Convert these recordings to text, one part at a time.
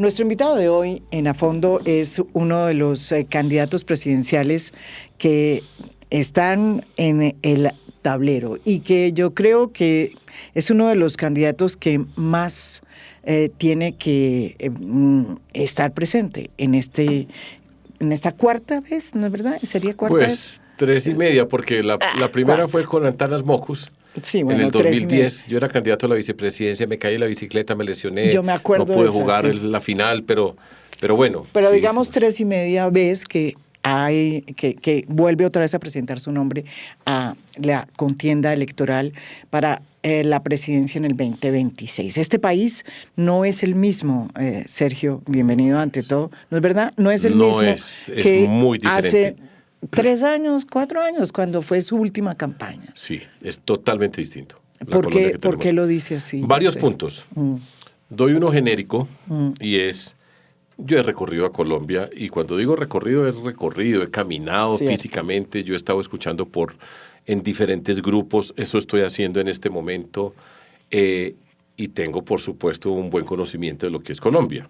Nuestro invitado de hoy en A Fondo es uno de los candidatos presidenciales que están en el tablero y que yo creo que es uno de los candidatos que más tiene que estar presente en esta cuarta vez, ¿no es verdad? ¿Sería cuarta vez? Pues 3.5, porque la primera fue con Antanas Mocus. Sí, bueno, en el 2010 yo era candidato a la vicepresidencia, me caí en la bicicleta, me lesioné, yo me acuerdo no pude de esa, jugar sí. la final, pero bueno. Pero sí, digamos sí. 3.5 veces que vuelve otra vez a presentar su nombre a la contienda electoral para la presidencia en el 2026. Este país no es el mismo, Sergio, bienvenido ante todo, ¿no es verdad? No es el mismo que muy diferente. hace 3 años, 4 años, cuando fue su última campaña. Sí, es totalmente distinto. ¿Por qué lo dice así? Varios usted? puntos. Doy uno genérico y es, yo he recorrido a Colombia y cuando digo recorrido, he caminado físicamente, yo he estado escuchando en diferentes grupos, eso estoy haciendo en este momento y tengo, por supuesto, un buen conocimiento de lo que es Colombia.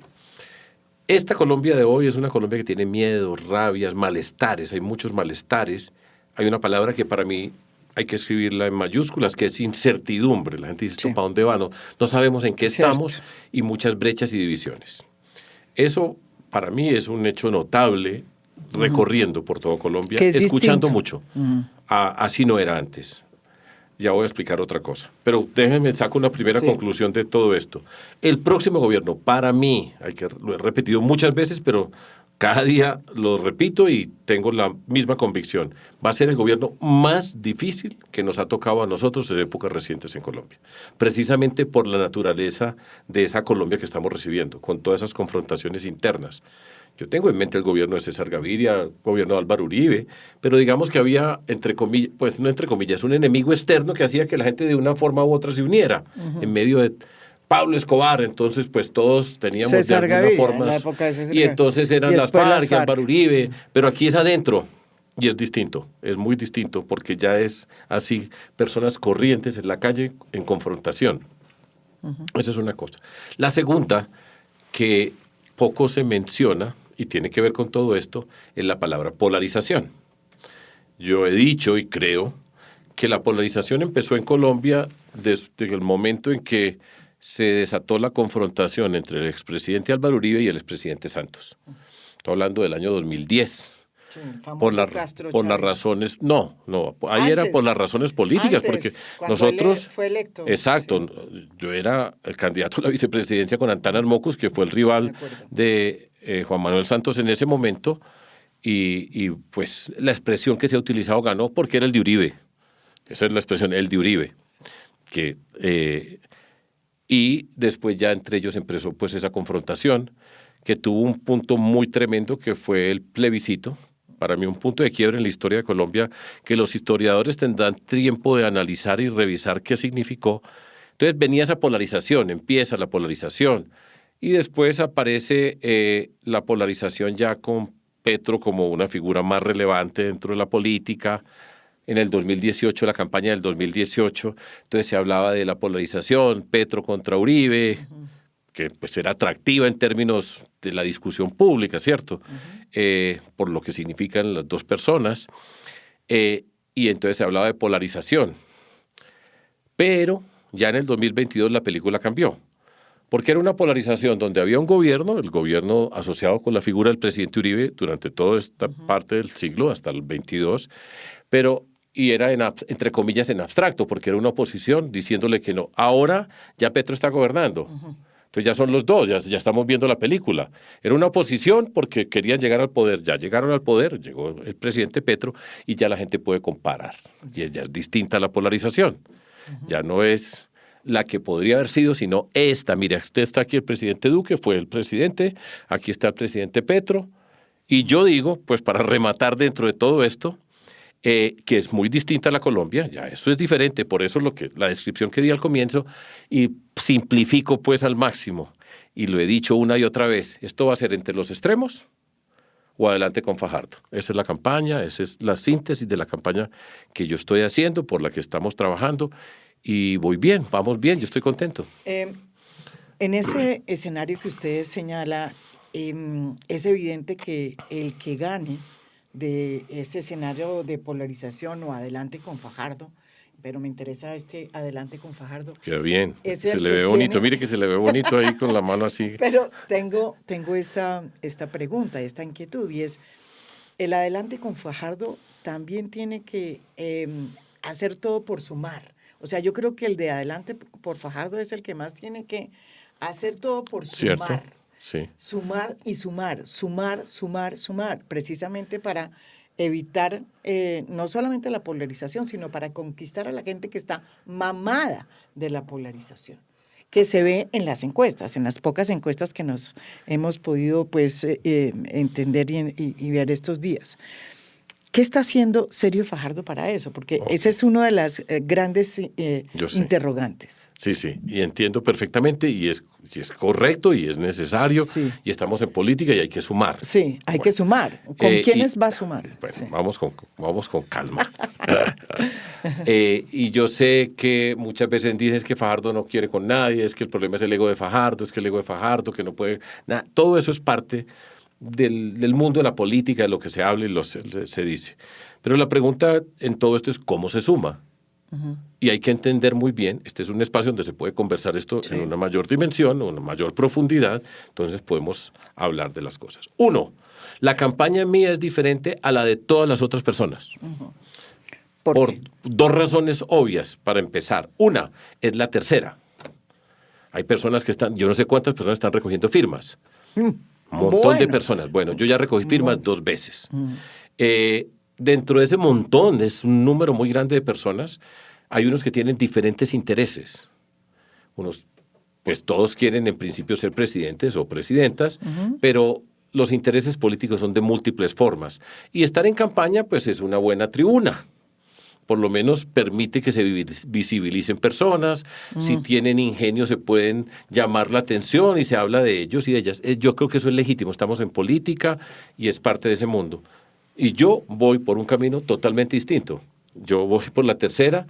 Esta Colombia de hoy es una Colombia que tiene miedo, rabias, malestares, hay muchos malestares. Hay una palabra que para mí hay que escribirla en mayúsculas, que es incertidumbre. La gente dice, ¿esto para dónde va? No sabemos en qué estamos y muchas brechas y divisiones. Eso para mí es un hecho notable recorriendo por todo Colombia, escuchando mucho. Así no era antes. Ya voy a explicar otra cosa. Pero déjenme saco una primera conclusión de todo esto. El próximo gobierno, para mí, lo he repetido muchas veces, pero cada día lo repito y tengo la misma convicción, va a ser el gobierno más difícil que nos ha tocado a nosotros en épocas recientes en Colombia. Precisamente por la naturaleza de esa Colombia que estamos recibiendo, con todas esas confrontaciones internas. Yo tengo en mente el gobierno de César Gaviria, el gobierno de Álvaro Uribe, pero digamos que había, entre comillas, pues no entre comillas, un enemigo externo que hacía que la gente de una forma u otra se uniera en medio de Pablo Escobar. Entonces, pues todos teníamos César de alguna Gaviria, forma. en la época de César Y entonces eran las FARC, Álvaro Uribe, pero aquí es adentro. Y es distinto, es muy distinto, porque ya es así, personas corrientes en la calle en confrontación. Esa es una cosa. La segunda, que poco se menciona, y tiene que ver con todo esto, es la palabra polarización. Yo he dicho y creo que la polarización empezó en Colombia desde el momento en que se desató la confrontación entre el expresidente Álvaro Uribe y el expresidente Santos. Estoy hablando del año 2010. Sí, por las razones, ahí era por las razones políticas, porque nosotros, fue electo. Exacto, yo era el candidato a la vicepresidencia con Antanas Mocus, que fue el rival de Juan Manuel Santos en ese momento, y pues la expresión que se ha utilizado ganó porque era el de Uribe. Esa es la expresión, el de Uribe. Y después ya entre ellos empezó pues esa confrontación que tuvo un punto muy tremendo que fue el plebiscito. Para mí un punto de quiebre en la historia de Colombia que los historiadores tendrán tiempo de analizar y revisar qué significó. Entonces venía esa polarización, empieza la polarización y después aparece la polarización ya con Petro como una figura más relevante dentro de la política. En el 2018, la campaña del 2018, entonces se hablaba de la polarización, Petro contra Uribe, que pues era atractiva en términos de la discusión pública, ¿cierto? Por lo que significan las dos personas. Y entonces se hablaba de polarización. Pero ya en el 2022 la película cambió. Porque era una polarización donde había un gobierno, el gobierno asociado con la figura del presidente Uribe durante toda esta parte del siglo, hasta el 22, y era entre comillas en abstracto, porque era una oposición diciéndole que no. Ahora ya Petro está gobernando. Entonces ya son los dos, ya estamos viendo la película. Era una oposición porque querían llegar al poder, ya llegaron al poder, llegó el presidente Petro y ya la gente puede comparar. Y ya es distinta la polarización. Ya no es la que podría haber sido, sino esta. Mira, usted está aquí el presidente Duque, fue el presidente, aquí está el presidente Petro. Y yo digo, pues para rematar dentro de todo esto, que es muy distinta a la Colombia, ya eso es diferente, por eso la descripción que di al comienzo, y simplifico pues al máximo, y lo he dicho una y otra vez, esto va a ser entre los extremos o adelante con Fajardo. Esa es la campaña, esa es la síntesis de la campaña que yo estoy haciendo, por la que estamos trabajando, y voy bien, vamos bien, yo estoy contento. En ese escenario que usted señala, es evidente que el que gane de ese escenario de polarización o adelante con Fajardo, pero me interesa este adelante con Fajardo. Queda bien, es se el le que ve bonito, tiene- mire que se le ve bonito ahí con la mano así. Pero tengo esta pregunta, esta inquietud, y es, el adelante con Fajardo también tiene que hacer todo por sumar. O sea, yo creo que el de adelante por Fajardo es el que más tiene que hacer todo por ¿Cierto? sumar. Sí. Sumar y sumar, sumar, precisamente para evitar no solamente la polarización, sino para conquistar a la gente que está mamada de la polarización, que se ve en las encuestas, en las pocas encuestas que nos hemos podido pues entender y ver estos días. ¿Qué está haciendo Sergio Fajardo para eso? Porque ese es uno de las grandes interrogantes. Sí, sí, y entiendo perfectamente y es correcto y es necesario Sí. y estamos en política y hay que sumar. Sí, hay que sumar. ¿Con quiénes va a sumar? Bueno, Sí. vamos con calma. Y yo sé que muchas veces dices que Fajardo no quiere con nadie, es que el problema es el ego de Fajardo, es que el ego de Fajardo, que no puede... Nada, todo eso es parte del mundo de la política, de lo que se habla y se dice. Pero la pregunta en todo esto es cómo se suma. Y hay que entender muy bien, este es un espacio donde se puede conversar esto en una mayor dimensión, una mayor profundidad, entonces podemos hablar de las cosas. Uno, la campaña mía es diferente a la de todas las otras personas. Por dos razones obvias para empezar. Una es la tercera. Hay personas que están, yo no sé cuántas personas están recogiendo firmas. Un montón de personas. Bueno, yo ya recogí firmas 2 veces. Dentro de ese montón, es un número muy grande de personas, hay unos que tienen diferentes intereses. Unos, pues todos quieren en principio ser presidentes o presidentas, pero los intereses políticos son de múltiples formas. Y estar en campaña, pues es una buena tribuna. Por lo menos permite que se visibilicen personas, si tienen ingenio se pueden llamar la atención y se habla de ellos y de ellas. Yo creo que eso es legítimo, estamos en política y es parte de ese mundo. Y yo voy por un camino totalmente distinto. Yo voy por la tercera,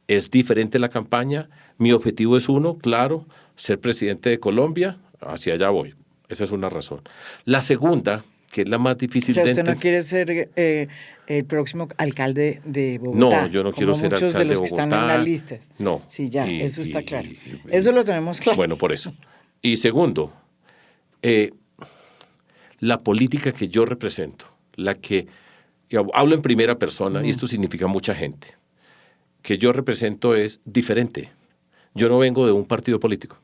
es diferente la campaña, mi objetivo es uno, claro, ser presidente de Colombia, hacia allá voy. Esa es una razón. La segunda, que es la más difícil o sea, de usted no entender. quiere ser el próximo alcalde de Bogotá. No, yo no quiero ser muchos alcalde de los que Bogotá. están en las listas. No. Sí, ya, eso está claro. Eso lo tenemos claro. Bueno, por eso. Y segundo, la política que yo represento, la que, hablo en primera persona, y esto significa mucha gente, que yo represento es diferente. Yo no vengo de un partido político.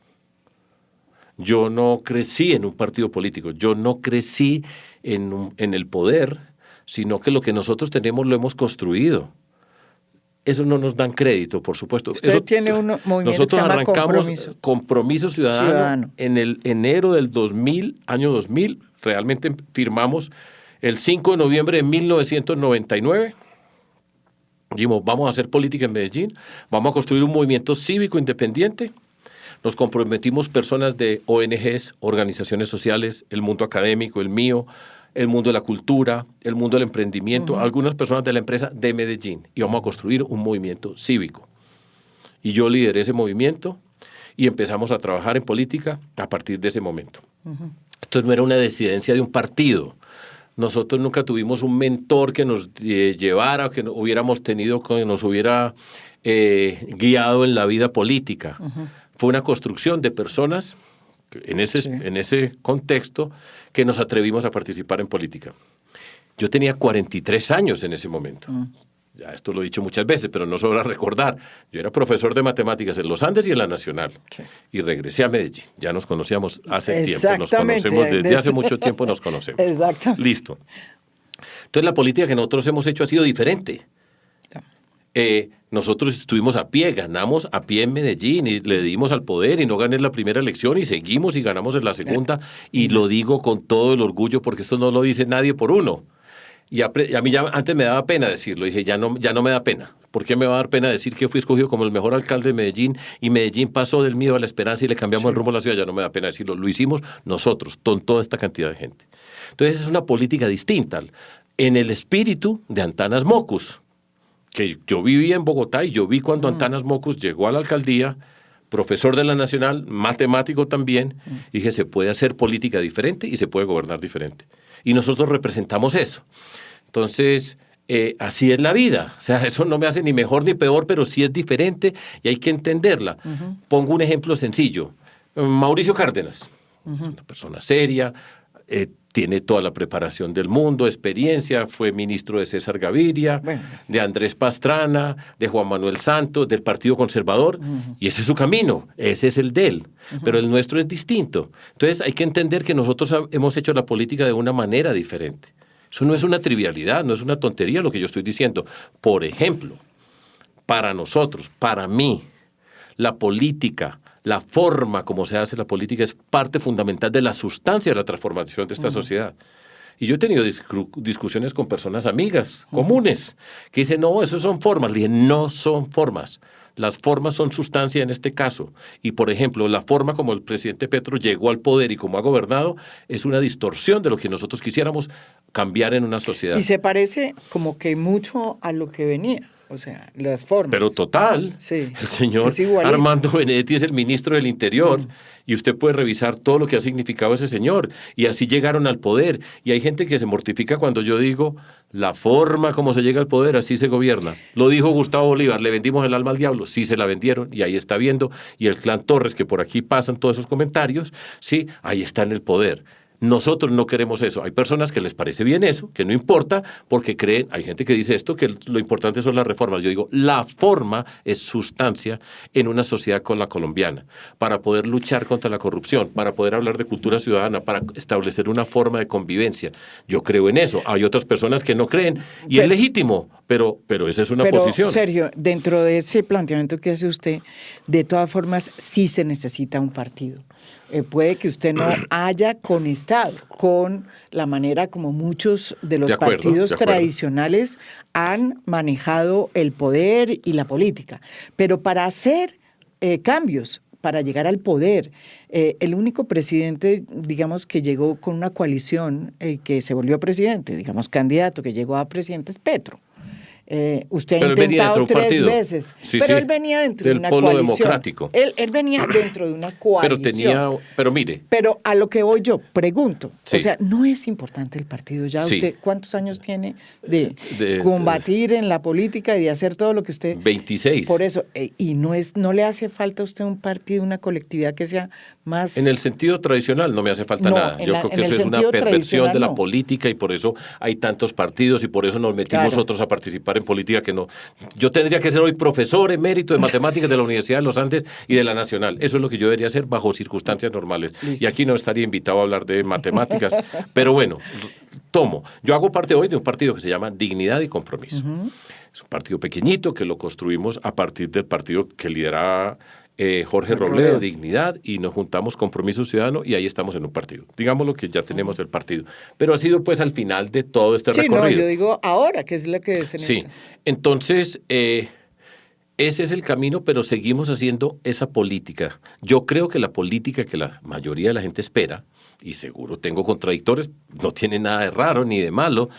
Yo no crecí en un partido político. Yo no crecí en el poder, sino que lo que nosotros tenemos lo hemos construido. Eso no nos dan crédito, por supuesto. Usted tiene un movimiento nosotros que se llama arrancamos Compromiso Ciudadano en el enero del 2000, año 2000. Realmente firmamos el 5 de noviembre de 1999. Dijimos, vamos a hacer política en Medellín, vamos a construir un movimiento cívico independiente. Nos comprometimos personas de ONGs, organizaciones sociales, el mundo académico, el mío, el mundo de la cultura, el mundo del emprendimiento, algunas personas de la empresa de Medellín. Y vamos a construir un movimiento cívico. Y yo lideré ese movimiento y empezamos a trabajar en política a partir de ese momento. Esto no era una disidencia de un partido. Nosotros nunca tuvimos un mentor que nos llevara, que hubiéramos tenido, que nos hubiera guiado en la vida política. Fue una construcción de personas en ese contexto que nos atrevimos a participar en política. Yo tenía 43 años en ese momento. Ya esto lo he dicho muchas veces, pero no sobra recordar. Yo era profesor de matemáticas en los Andes y en la Nacional. Y regresé a Medellín. Ya nos conocíamos hace tiempo. Nos conocemos desde hace mucho tiempo, nos conocemos. Exacto. Listo. Entonces la política que nosotros hemos hecho ha sido diferente. Nosotros estuvimos a pie, ganamos a pie en Medellín y le dimos al poder y no gané la primera elección y seguimos y ganamos en la segunda y lo digo con todo el orgullo porque esto no lo dice nadie por uno. Y a mí ya antes me daba pena decirlo, dije ya no me da pena. ¿Por qué me va a dar pena decir que fui escogido como el mejor alcalde de Medellín y Medellín pasó del miedo a la esperanza y le cambiamos el rumbo a la ciudad? Ya no me da pena decirlo, lo hicimos nosotros, con toda esta cantidad de gente. Entonces es una política distinta en el espíritu de Antanas Mockus, que yo viví en Bogotá y yo vi cuando Antanas Mockus llegó a la alcaldía, profesor de la Nacional, matemático también, y dije, se puede hacer política diferente y se puede gobernar diferente. Y nosotros representamos eso. Entonces, así es la vida. O sea, eso no me hace ni mejor ni peor, pero sí es diferente y hay que entenderla. Pongo un ejemplo sencillo. Mauricio Cárdenas, es una persona seria, tiene toda la preparación del mundo, experiencia, fue ministro de César Gaviria, de Andrés Pastrana, de Juan Manuel Santos, del Partido Conservador, y ese es su camino, ese es el de él, pero el nuestro es distinto. Entonces hay que entender que nosotros hemos hecho la política de una manera diferente. Eso no es una trivialidad, no es una tontería lo que yo estoy diciendo. Por ejemplo, para nosotros, para mí, la política, la forma como se hace la política es parte fundamental de la sustancia de la transformación de esta sociedad. Y yo he tenido discusiones con personas amigas, comunes, que dicen, no, eso son formas. Le dije, no son formas. Las formas son sustancia en este caso. Y, por ejemplo, la forma como el presidente Petro llegó al poder y como ha gobernado es una distorsión de lo que nosotros quisiéramos cambiar en una sociedad. Y se parece como que mucho a lo que venía. O sea, las formas. Pero total, sí, el señor Armando Benedetti es el ministro del Interior y usted puede revisar todo lo que ha significado ese señor. Y así llegaron al poder. Y hay gente que se mortifica cuando yo digo, la forma como se llega al poder, así se gobierna. Lo dijo Gustavo Bolívar, le vendimos el alma al diablo. Sí se la vendieron y ahí está viendo. Y el clan Torres, que por aquí pasan todos esos comentarios, sí, ahí está en el poder. Nosotros no queremos eso. Hay personas que les parece bien eso, que no importa, porque creen, hay gente que dice esto, que lo importante son las reformas. Yo digo, la forma es sustancia en una sociedad como la colombiana, para poder luchar contra la corrupción, para poder hablar de cultura ciudadana, para establecer una forma de convivencia. Yo creo en eso. Hay otras personas que no creen y es legítimo, pero esa es una posición. Sergio, dentro de ese planteamiento que hace usted, de todas formas sí se necesita un partido. Puede que usted no haya conectado con la manera como muchos de los partidos tradicionales han manejado el poder y la política. Pero para hacer cambios, para llegar al poder, el único presidente, digamos, que llegó con una coalición, que se volvió presidente, digamos, candidato que llegó a presidente es Petro. Usted ha intentado 3 veces, sí, pero sí, él venía dentro del de una polo coalición. Democrático. Él venía dentro de una coalición. Pero mire. Pero a lo que voy yo, pregunto, sí. O sea, ¿no es importante el partido? Ya sí. usted, ¿cuántos años tiene de combatir en la política y de hacer todo lo que usted... 26. Por eso, ¿y no le hace falta a usted un partido, una colectividad que sea más... En el sentido tradicional no me hace falta nada. Yo creo que eso es una perversión de la política y por eso hay tantos partidos y por eso nos metimos nosotros a participar en política que no. Yo tendría que ser hoy profesor emérito de matemáticas de la Universidad de los Andes y de la Nacional. Eso es lo que yo debería hacer bajo circunstancias normales. Listo. Y aquí no estaría invitado a hablar de matemáticas. Pero bueno, yo hago parte hoy de un partido que se llama Dignidad y Compromiso. Es un partido pequeñito que lo construimos a partir del partido que lideraba Jorge Robledo, Dignidad, y nos juntamos Compromiso Ciudadano y ahí estamos en un partido. Digamos lo que ya tenemos el partido. Pero ha sido pues al final de todo este recorrido. No, yo digo ahora, que es la que se necesita. Sí, entonces ese es el camino, pero seguimos haciendo esa política. Yo creo que la política que la mayoría de la gente espera, y seguro tengo contradictores, no tiene nada de raro ni de malo,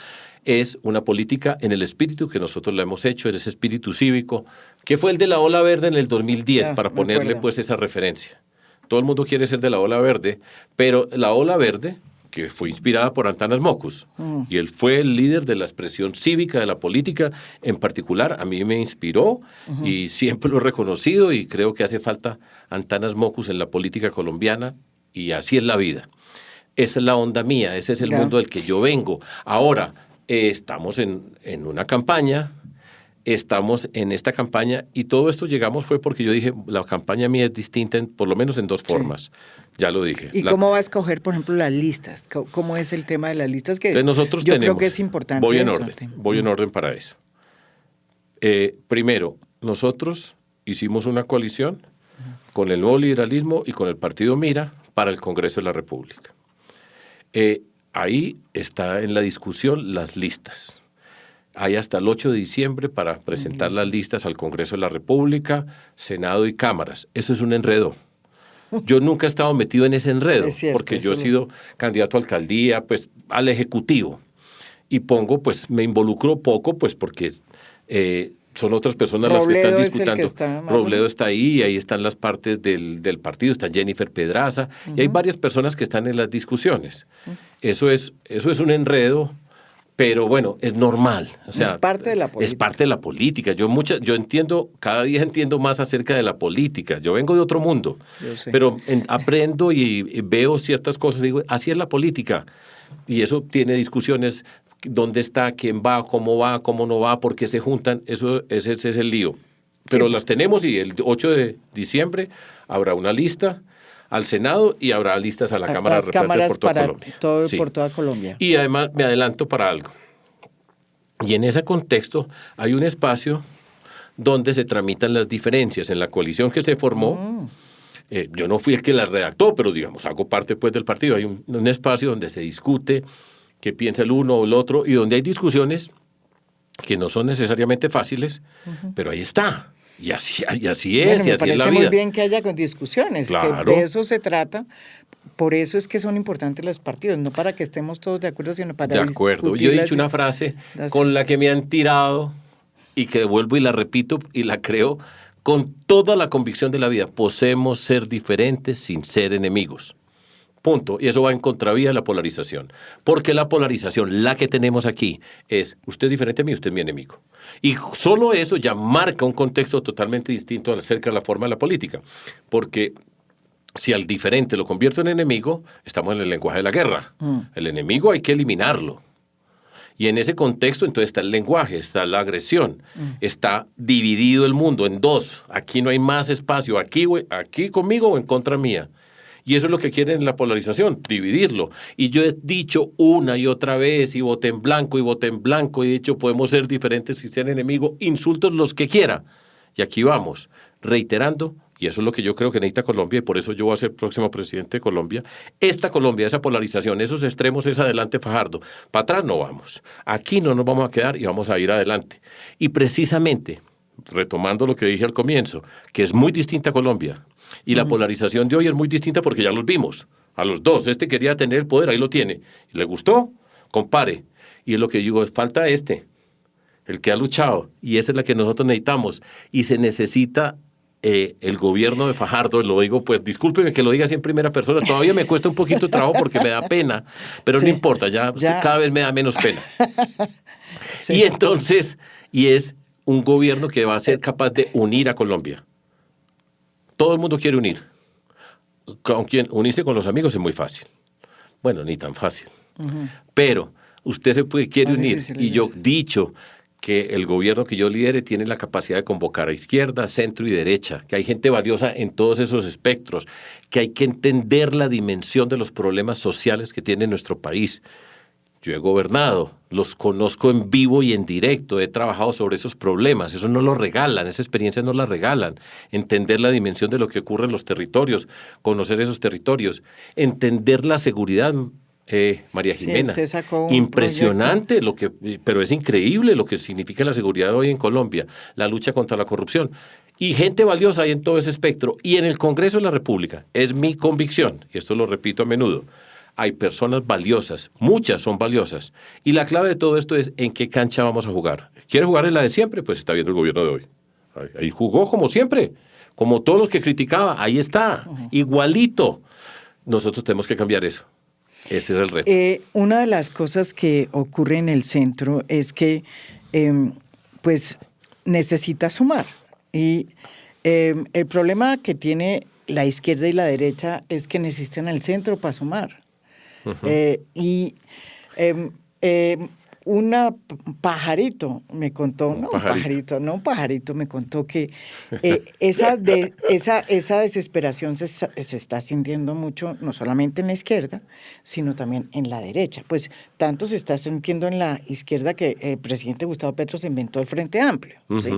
es una política en el espíritu que nosotros la hemos hecho, en ese espíritu cívico, que fue el de la Ola Verde en el 2010, para ponerle pues esa referencia. Todo el mundo quiere ser de la Ola Verde, pero la Ola Verde, que fue inspirada por Antanas Mockus, y él fue el líder de la expresión cívica de la política, en particular a mí me inspiró y siempre lo he reconocido y creo que hace falta Antanas Mockus en la política colombiana y así es la vida. Esa es la onda mía, ese es el mundo del que yo vengo. Ahora, estamos en una campaña, estamos en esta campaña y todo esto llegamos fue porque yo dije, la campaña mía es distinta, por lo menos en 2 formas. Ya lo dije. ¿Y cómo va a escoger, por ejemplo, las listas? ¿Cómo es el tema de las listas? Que nosotros yo creo que es importante. Voy en orden para eso. Primero, nosotros hicimos una coalición con el Nuevo Liberalismo y con el Partido Mira para el Congreso de la República. Ahí está en la discusión las listas. Hay hasta el 8 de diciembre para presentar las listas al Congreso de la República, Senado y cámaras. Eso es un enredo. Yo nunca he estado metido en ese enredo, porque yo he sido candidato a alcaldía, pues al Ejecutivo. Y me involucro poco, pues porque son otras personas las que están Robledo es el que disputando. está más Robledo está ahí están las partes del partido, está Jennifer Pedraza, y hay varias personas que están en las discusiones. Eso es un enredo, pero bueno, es normal. O sea, es parte de la es política. parte de la política. Yo entiendo, cada día entiendo más acerca de la política. Yo vengo de otro mundo, Yo sé. pero aprendo y veo ciertas cosas y digo, así es la política. Y eso tiene discusiones, dónde está, quién va, cómo no va, por qué se juntan, ese es el lío. Pero las tenemos y el 8 de diciembre habrá una lista al Senado y habrá listas a la Cámara de Las Representantes cámaras por toda para Colombia. Sí. por toda Colombia. Y además me adelanto para algo. Y en ese contexto hay un espacio donde se tramitan las diferencias. En la coalición que se formó, yo no fui el que la redactó, pero digamos, hago parte pues del partido. Hay un espacio donde se discute qué piensa el uno o el otro y donde hay discusiones que no son necesariamente fáciles, pero ahí está. Y así es, Bueno, y me así es la parece vida. muy bien que haya discusiones, Claro. que de eso se trata. Por eso es que son importantes los partidos, no para que estemos todos de acuerdo, sino para De acuerdo. discutir Yo he las dicho una dis- frase las- con la que me han tirado y que vuelvo y la repito y la creo con toda la convicción de la vida. Podemos ser diferentes sin ser enemigos. Punto. Y eso va en contravía de la polarización. Porque la polarización, la que tenemos aquí, es usted es diferente a mí, usted es mi enemigo. Y solo eso ya marca un contexto totalmente distinto acerca de la forma de la política. Porque si al diferente lo convierto en enemigo, estamos en el lenguaje de la guerra. El enemigo hay que eliminarlo. Y en ese contexto entonces está el lenguaje, está la agresión, está dividido el mundo en dos. Aquí no hay más espacio, aquí conmigo o en contra mía. Y eso es lo que quieren en la polarización, dividirlo. Y yo he dicho una y otra vez, y voté en blanco, y he dicho, podemos ser diferentes sin ser enemigos, insultos los que quiera. Y aquí vamos, reiterando, y eso es lo que yo creo que necesita Colombia, y por eso yo voy a ser próximo presidente de Colombia. Esta Colombia, esa polarización, esos extremos es adelante Fajardo. Para atrás no vamos. Aquí no nos vamos a quedar y vamos a ir adelante. Y precisamente, retomando lo que dije al comienzo, que es muy distinta a Colombia, y la polarización de hoy es muy distinta porque ya los vimos, a los dos. Este quería tener el poder, ahí lo tiene. ¿Le gustó? Compare. Y es lo que digo, falta el que ha luchado, y esa es la que nosotros necesitamos. Y se necesita el gobierno de Fajardo, lo digo, pues discúlpeme que lo diga así en primera persona, todavía me cuesta un poquito de trabajo porque me da pena, pero Sí, no importa, ya cada vez me da menos pena. Sí. Y entonces, es un gobierno que va a ser capaz de unir a Colombia. Todo el mundo quiere unir. ¿Con quién? Unirse con los amigos es muy fácil. Bueno, ni tan fácil. Pero usted quiere Más unir. difícil Y es yo eso. dicho que el gobierno que yo lidere tiene la capacidad de convocar a izquierda, centro y derecha, que hay gente valiosa en todos esos espectros, que hay que entender la dimensión de los problemas sociales que tiene nuestro país. Yo he gobernado, los conozco en vivo y en directo, he trabajado sobre esos problemas, eso no lo regalan, esa experiencia no la regalan. Entender la dimensión de lo que ocurre en los territorios, conocer esos territorios, entender la seguridad, María Sí, Jimena. usted sacó un Impresionante, pero es increíble lo que significa la seguridad hoy en Colombia, la lucha contra la corrupción. Y gente valiosa hay en todo ese espectro. Y en el Congreso de la República, es mi convicción, y esto lo repito a menudo, hay personas valiosas, muchas son valiosas. Y la clave de todo esto es en qué cancha vamos a jugar. ¿Quiere jugar en la de siempre? Pues está viendo el gobierno de hoy. Ahí jugó como siempre, como todos los que criticaba, ahí está, igualito. Nosotros tenemos que cambiar eso. Ese es el reto. Una de las cosas que ocurre en el centro es que pues necesita sumar. Y el problema que tiene la izquierda y la derecha es que necesitan el centro para sumar. Un pajarito me contó, un pajarito me contó que esa desesperación se está sintiendo mucho, no solamente en la izquierda, sino también en la derecha. Pues tanto se está sintiendo en la izquierda que el presidente Gustavo Petro se inventó el Frente Amplio, ¿sí?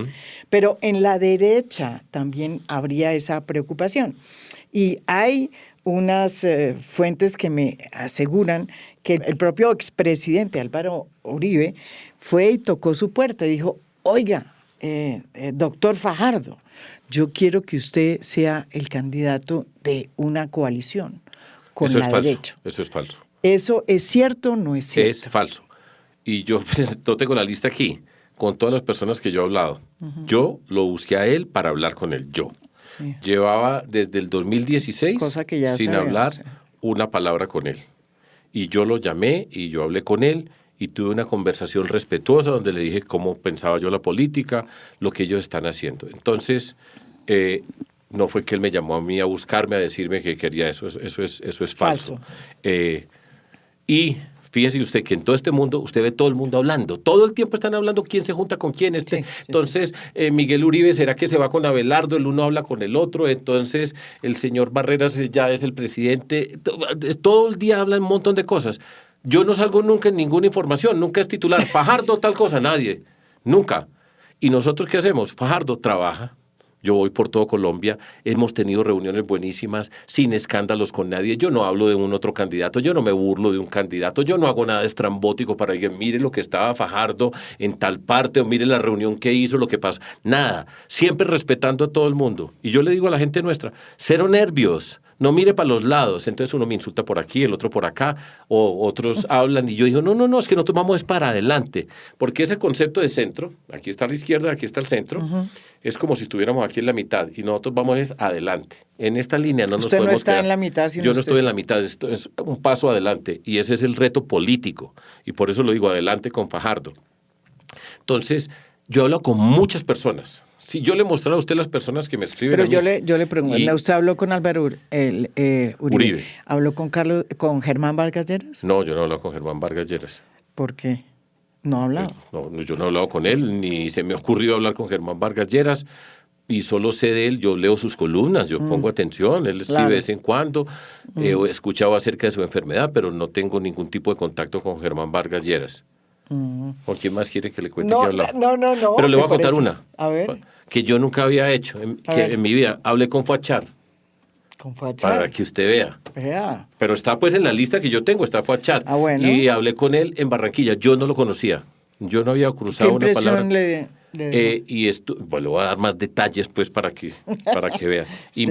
Pero en la derecha también habría esa preocupación. Y hay unas fuentes que me aseguran que el propio expresidente Álvaro Uribe fue y tocó su puerta y dijo, oiga, doctor Fajardo, yo quiero que usted sea el candidato de una coalición con Eso la es falso, derecha. eso es falso. ¿Eso es cierto o no es cierto? Es falso. Y yo no tengo la lista aquí, con todas las personas que yo he hablado. Yo lo busqué a él para hablar con él, yo. Sí. Llevaba desde el 2016 Cosa que ya sin sabemos, hablar sí. una palabra con él. Y yo lo llamé y yo hablé con él y tuve una conversación respetuosa donde le dije cómo pensaba yo la política, lo que ellos están haciendo. Entonces, no fue que él me llamó a mí a buscarme, a decirme que quería eso. Eso es falso. Y fíjese usted que en todo este mundo, usted ve todo el mundo hablando. Todo el tiempo están hablando quién se junta con quién. Sí, Entonces, Miguel Uribe, ¿será que se va con Abelardo? El uno habla con el otro. Entonces, el señor Barreras ya es el presidente. Todo el día hablan un montón de cosas. Yo no salgo nunca en ninguna información. Nunca es titular. Fajardo, tal cosa. Nadie. Nunca. ¿Y nosotros qué hacemos? Fajardo trabaja. Yo voy por todo Colombia, hemos tenido reuniones buenísimas, sin escándalos con nadie. Yo no hablo de un otro candidato, yo no me burlo de un candidato, yo no hago nada estrambótico para que mire lo que estaba Fajardo en tal parte o mire la reunión que hizo, lo que pasó. Nada, siempre respetando a todo el mundo. Y yo le digo a la gente nuestra, cero nervios. No mire para los lados, entonces uno me insulta por aquí, el otro por acá, o otros hablan y yo digo, no, es que nosotros vamos para adelante, porque ese concepto de centro, aquí está la izquierda, aquí está el centro, es como si estuviéramos aquí en la mitad y nosotros vamos adelante. En esta línea no nos podemos Usted no está quedar. en la mitad, sino yo no usted estoy en está... la mitad, esto es un paso adelante y ese es el reto político y por eso lo digo adelante con Fajardo. Entonces, yo hablo con muchas personas. Si yo le mostrara a usted las personas que me escriben. Pero yo le pregunto, y, ¿usted habló con Álvaro Uribe? ¿Habló con Germán Vargas Lleras? No, yo no he hablado con Germán Vargas Lleras. ¿Por qué? ¿No ha hablado? No, yo no he hablado con él, ni se me ha ocurrido hablar con Germán Vargas Lleras. Y solo sé de él, yo leo sus columnas, yo pongo atención, él escribe de vez en cuando, he escuchado acerca de su enfermedad, pero no tengo ningún tipo de contacto con Germán Vargas Lleras. ¿Por quién más quiere que le cuente que he hablado? No. Pero le voy a contar una. A ver. Que yo nunca había hecho en mi vida. Hablé con Fuachar. Con Fuachar. Para que usted vea. Vea. Pero está pues en la lista que yo tengo, está Fuachar. Ah, bueno. Y hablé con él en Barranquilla. Yo no lo conocía. Yo no había cruzado una palabra. Le Bueno, le voy a dar más detalles pues para que vea. Sí.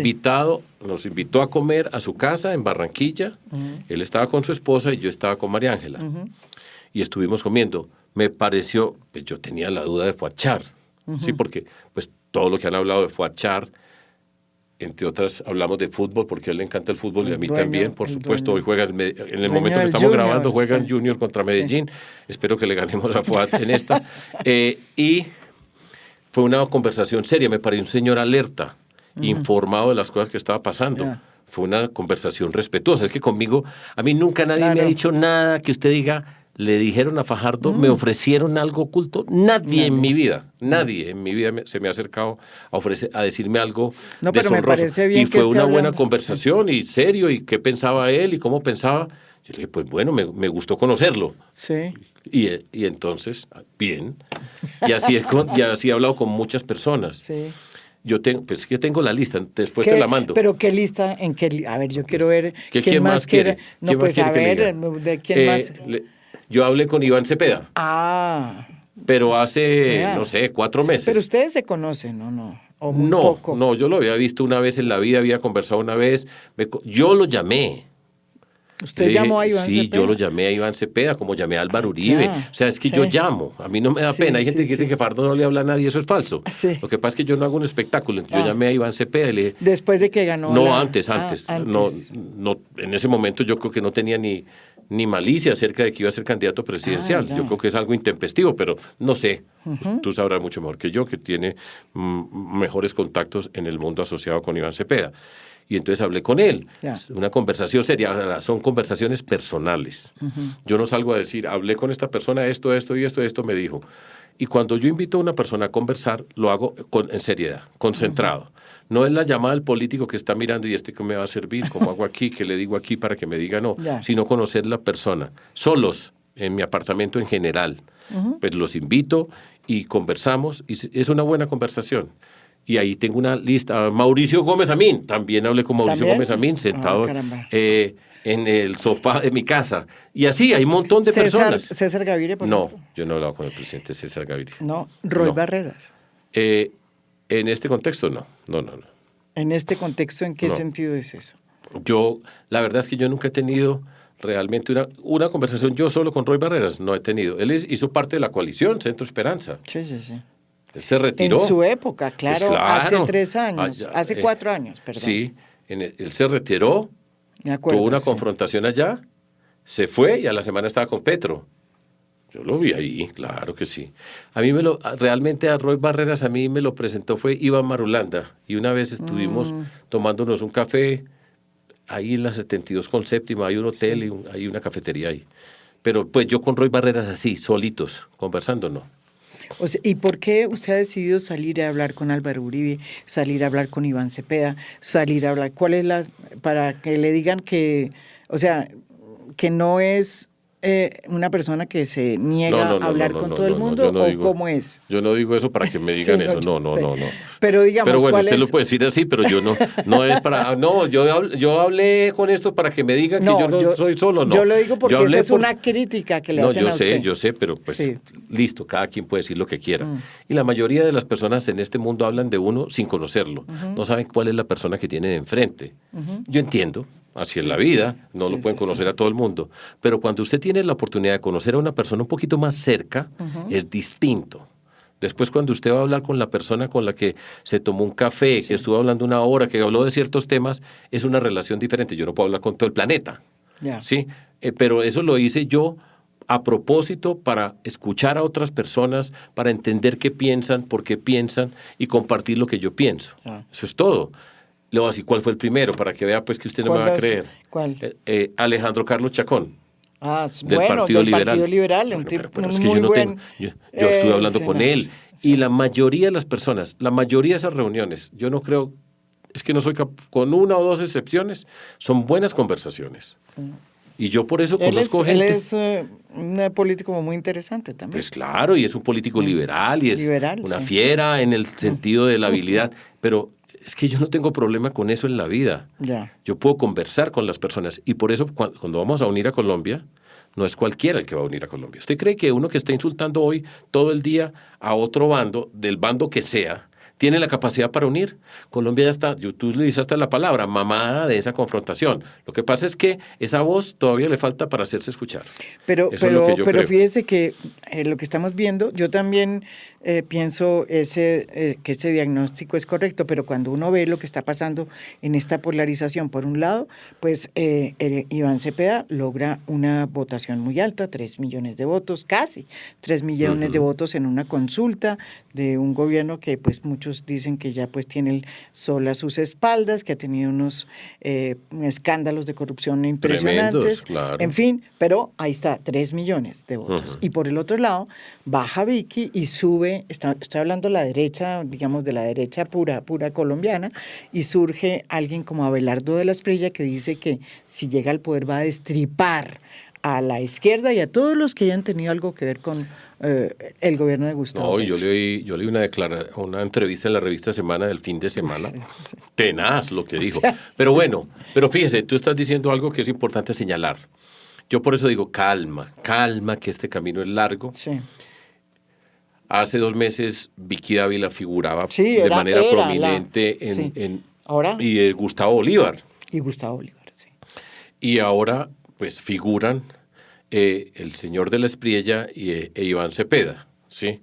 Nos invitó a comer a su casa en Barranquilla. Él estaba con su esposa y yo estaba con María Ángela. Y estuvimos comiendo. Me pareció, pues yo tenía la duda de Fuachar. Sí, porque pues todo lo que han hablado de Fuachar, entre otras hablamos de fútbol, porque a él le encanta el fútbol y a mí también, por supuesto. Hoy juega, en el momento que estamos grabando, juega en Junior contra Medellín. Espero que le ganemos a Fuat en esta. Y fue una conversación seria, me pareció un señor alerta, informado de las cosas que estaba pasando. Fue una conversación respetuosa. Es que conmigo, a mí nunca nadie me ha dicho nada que usted diga, le dijeron a Fajardo, me ofrecieron algo oculto. Nadie en mi vida se me ha acercado a decirme algo deshonroso. Me parece bien y fue una buena hablando. conversación y serio, y qué pensaba él y cómo pensaba. Yo le dije, pues bueno, me gustó conocerlo. Sí. Y entonces, bien. Y así he hablado con muchas personas. Sí. Yo tengo la lista, después te la mando. ¿Pero qué lista? A ver, yo quiero ver. ¿Quién más quiere? No, ¿Quién pues más a quiere ver, ¿de quién más? Yo hablé con Iván Cepeda. Pero hace, no sé, 4 meses. Pero ustedes se conocen, ¿no? ¿O muy no, poco? No, yo lo había visto una vez en la vida, había conversado una vez. Yo lo llamé. ¿Usted llamó a Iván Cepeda? Sí, yo lo llamé a Iván Cepeda, como llamé a Álvaro Uribe. O sea, es que yo llamo. A mí no me da pena. Hay gente que dice que Fajardo no le habla a nadie, eso es falso. Sí. Lo que pasa es que yo no hago un espectáculo. Yo llamé a Iván Cepeda y le dije... ¿Después de que ganó? No, antes. No, en ese momento yo creo que no tenía ni malicia acerca de que iba a ser candidato presidencial. Yo creo que es algo intempestivo, pero no sé. Tú sabrás mucho mejor que yo, que tiene mejores contactos en el mundo asociado con Iván Cepeda. Y entonces hablé con él. Una conversación seria. Son conversaciones personales. Yo no salgo a decir, hablé con esta persona, esto me dijo. Y cuando yo invito a una persona a conversar, lo hago en seriedad, concentrado. No es la llamada del político que está mirando y ¿qué me va a servir? ¿Cómo hago aquí? ¿Qué le digo aquí para que me diga no? Sino conocer la persona. Solos, en mi apartamento en general. Pues los invito y conversamos. Y es una buena conversación. Y ahí tengo una lista. Mauricio Gómez Amín. También hablé con Mauricio Gómez Amín, sentado en el sofá de mi casa. Y así, hay un montón de personas. ¿César Gaviria, por ejemplo? Yo no he hablado con el presidente César Gaviria. No, Roy Barreras. En este contexto, no. ¿En este contexto, en qué sentido es eso? La verdad es que yo nunca he tenido realmente una conversación yo solo con Roy Barreras no he tenido. Él hizo parte de la coalición Centro Esperanza. Sí, sí, sí. Él se retiró. En su época, claro, Pues claro. hace 3 años, hace 4 años, perdón. Sí, él se retiró, Me acuerdo, tuvo una sí. confrontación allá, se fue y a la semana estaba con Petro. Yo lo vi ahí, claro que sí. Realmente a Roy Barreras a mí me lo presentó fue Iván Marulanda. Y una vez estuvimos tomándonos un café ahí en la 72 con Séptima, hay un hotel y hay una cafetería ahí. Pero pues yo con Roy Barreras así, solitos, conversando, no. O sea, ¿y por qué usted ha decidido salir a hablar con Álvaro Uribe, salir a hablar con Iván Cepeda, salir a hablar? ¿Cuál es para que le digan que, o sea, que no es una persona que se niega a hablar con todo el mundo, o cómo es? Yo no digo eso para que me digan eso, no. Pero digamos, pero bueno, ¿cuál usted es? lo puede decir así, pero yo no es para, no, yo hablé con esto para que me digan que yo no soy solo, no. Yo lo digo porque esa es una crítica que le hacen a usted. Yo sé, pero pues listo, cada quien puede decir lo que quiera. Y la mayoría de las personas en este mundo hablan de uno sin conocerlo. No saben cuál es la persona que tienen enfrente. Yo entiendo. Así es la vida, no lo pueden conocer a todo el mundo. Pero cuando usted tiene la oportunidad de conocer a una persona un poquito más cerca, es distinto. Después, cuando usted va a hablar con la persona con la que se tomó un café, que estuvo hablando una hora, que habló de ciertos temas, es una relación diferente. Yo no puedo hablar con todo el planeta. ¿Sí? Pero eso lo hice yo a propósito para escuchar a otras personas, para entender qué piensan, por qué piensan y compartir lo que yo pienso. Eso es todo. Le voy a decir cuál fue el primero, para que vea pues que usted no me va a creer. ¿Cuál? Alejandro Carlos Chacón. Del Partido Liberal. Bueno, pero es que yo no tengo... Yo estuve hablando con él. Y la mayoría de las personas, la mayoría de esas reuniones, yo no creo... Es que no soy con una o dos excepciones, son buenas conversaciones. Y yo por eso conozco gente... Él es un político muy interesante también. Pues claro, y es un político liberal, y es una fiera en el sentido de la habilidad, pero... Es que yo no tengo problema con eso en la vida. Yo puedo conversar con las personas. Y por eso, cuando vamos a unir a Colombia, no es cualquiera el que va a unir a Colombia. ¿Usted cree que uno que está insultando hoy todo el día a otro bando, del bando que sea, tiene la capacidad para unir? Colombia ya está, tú le dices hasta la palabra, mamada de esa confrontación. Lo que pasa es que esa voz todavía le falta para hacerse escuchar. Pero creo. Fíjese que lo que estamos viendo, yo también pienso que ese diagnóstico es correcto, pero cuando uno ve lo que está pasando en esta polarización, por un lado, pues Iván Cepeda logra una votación muy alta, 3 millones de votos, casi 3 millones de votos en una consulta de un gobierno que pues muchos dicen que ya pues tiene el sol a sus espaldas, que ha tenido unos escándalos de corrupción impresionantes. Tremendos, claro. En fin, pero ahí está, 3 millones de votos. Y por el otro lado, baja Vicky y sube, estoy hablando de la derecha, digamos de la derecha pura colombiana, y surge alguien como Abelardo de la Espriella que dice que si llega al poder va a destripar a la izquierda y a todos los que hayan tenido algo que ver con el gobierno de Gustavo Petro. Yo leí una entrevista en la revista Semana del fin de semana. Sí. Tenaz lo que dijo. Pero fíjese, tú estás diciendo algo que es importante señalar. Yo por eso digo, calma, que este camino es largo. Sí. Hace 2 meses Vicky Dávila figuraba de manera prominente y Gustavo Bolívar. Y Gustavo Bolívar, sí. Y ahora pues figuran el señor de la Espriella e Iván Cepeda, ¿sí?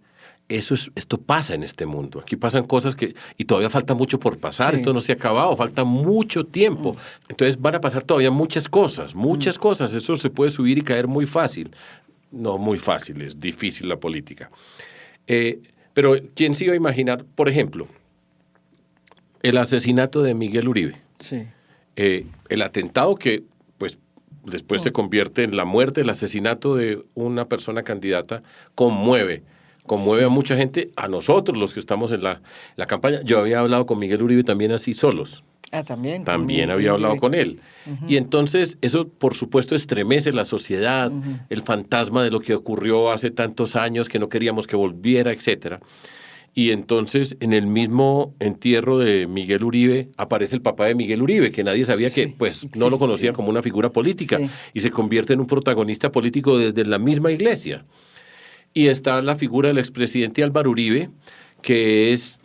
Esto pasa en este mundo. Aquí pasan cosas y todavía falta mucho por pasar. Sí. Esto no se ha acabado, falta mucho tiempo. Entonces van a pasar todavía muchas cosas. Eso se puede subir y caer muy fácil. No muy fácil, es difícil la política. Pero ¿quién se iba a imaginar, por ejemplo, el asesinato de Miguel Uribe? Sí. El atentado que pues después se convierte en la muerte, el asesinato de una persona candidata, conmueve a mucha gente, a nosotros los que estamos en la campaña. Yo había hablado con Miguel Uribe también así solos. También. También había hablado con él. Y entonces eso, por supuesto, estremece la sociedad, el fantasma de lo que ocurrió hace tantos años que no queríamos que volviera, etcétera. Y entonces, en el mismo entierro de Miguel Uribe, aparece el papá de Miguel Uribe, que nadie sabía que pues no lo conocía como una figura política, y se convierte en un protagonista político desde la misma iglesia. Y está la figura del expresidente Álvaro Uribe, que es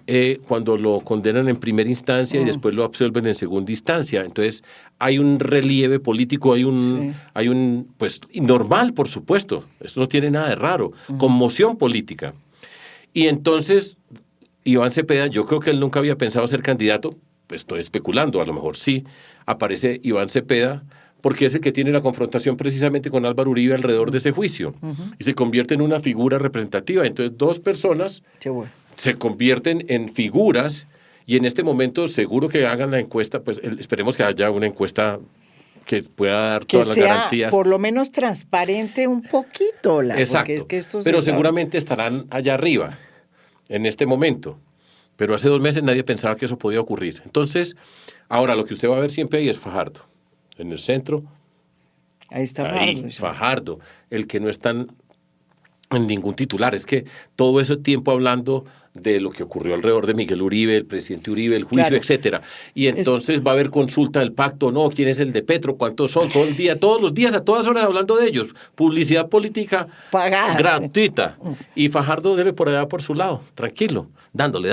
cuando lo condenan en primera instancia y después lo absuelven en segunda instancia. Entonces, hay un relieve político, hay un pues, normal, por supuesto, esto no tiene nada de raro, conmoción política. Y entonces, Iván Cepeda, yo creo que él nunca había pensado ser candidato, pues estoy especulando, a lo mejor sí, aparece Iván Cepeda, porque es el que tiene la confrontación precisamente con Álvaro Uribe alrededor de ese juicio, y se convierte en una figura representativa. Entonces, dos personas se convierten en figuras, y en este momento seguro que hagan la encuesta, pues esperemos que haya una encuesta que pueda dar todas las garantías. Por lo menos transparente un poquito. Exacto, pero seguramente estarán allá arriba en este momento. Pero hace 2 meses nadie pensaba que eso podía ocurrir. Entonces, ahora lo que usted va a ver siempre ahí es Fajardo. En el centro, ahí está Fajardo, el que no están en ningún titular. Es que todo ese tiempo hablando de lo que ocurrió alrededor de Miguel Uribe, el presidente Uribe, el juicio, etcétera. Y entonces va a haber consulta del pacto, no, quién es el de Petro, cuántos son, todo el día, todos los días, a todas horas hablando de ellos. Publicidad política pagada, gratuita. Y Fajardo debe por allá por su lado, tranquilo, dándole.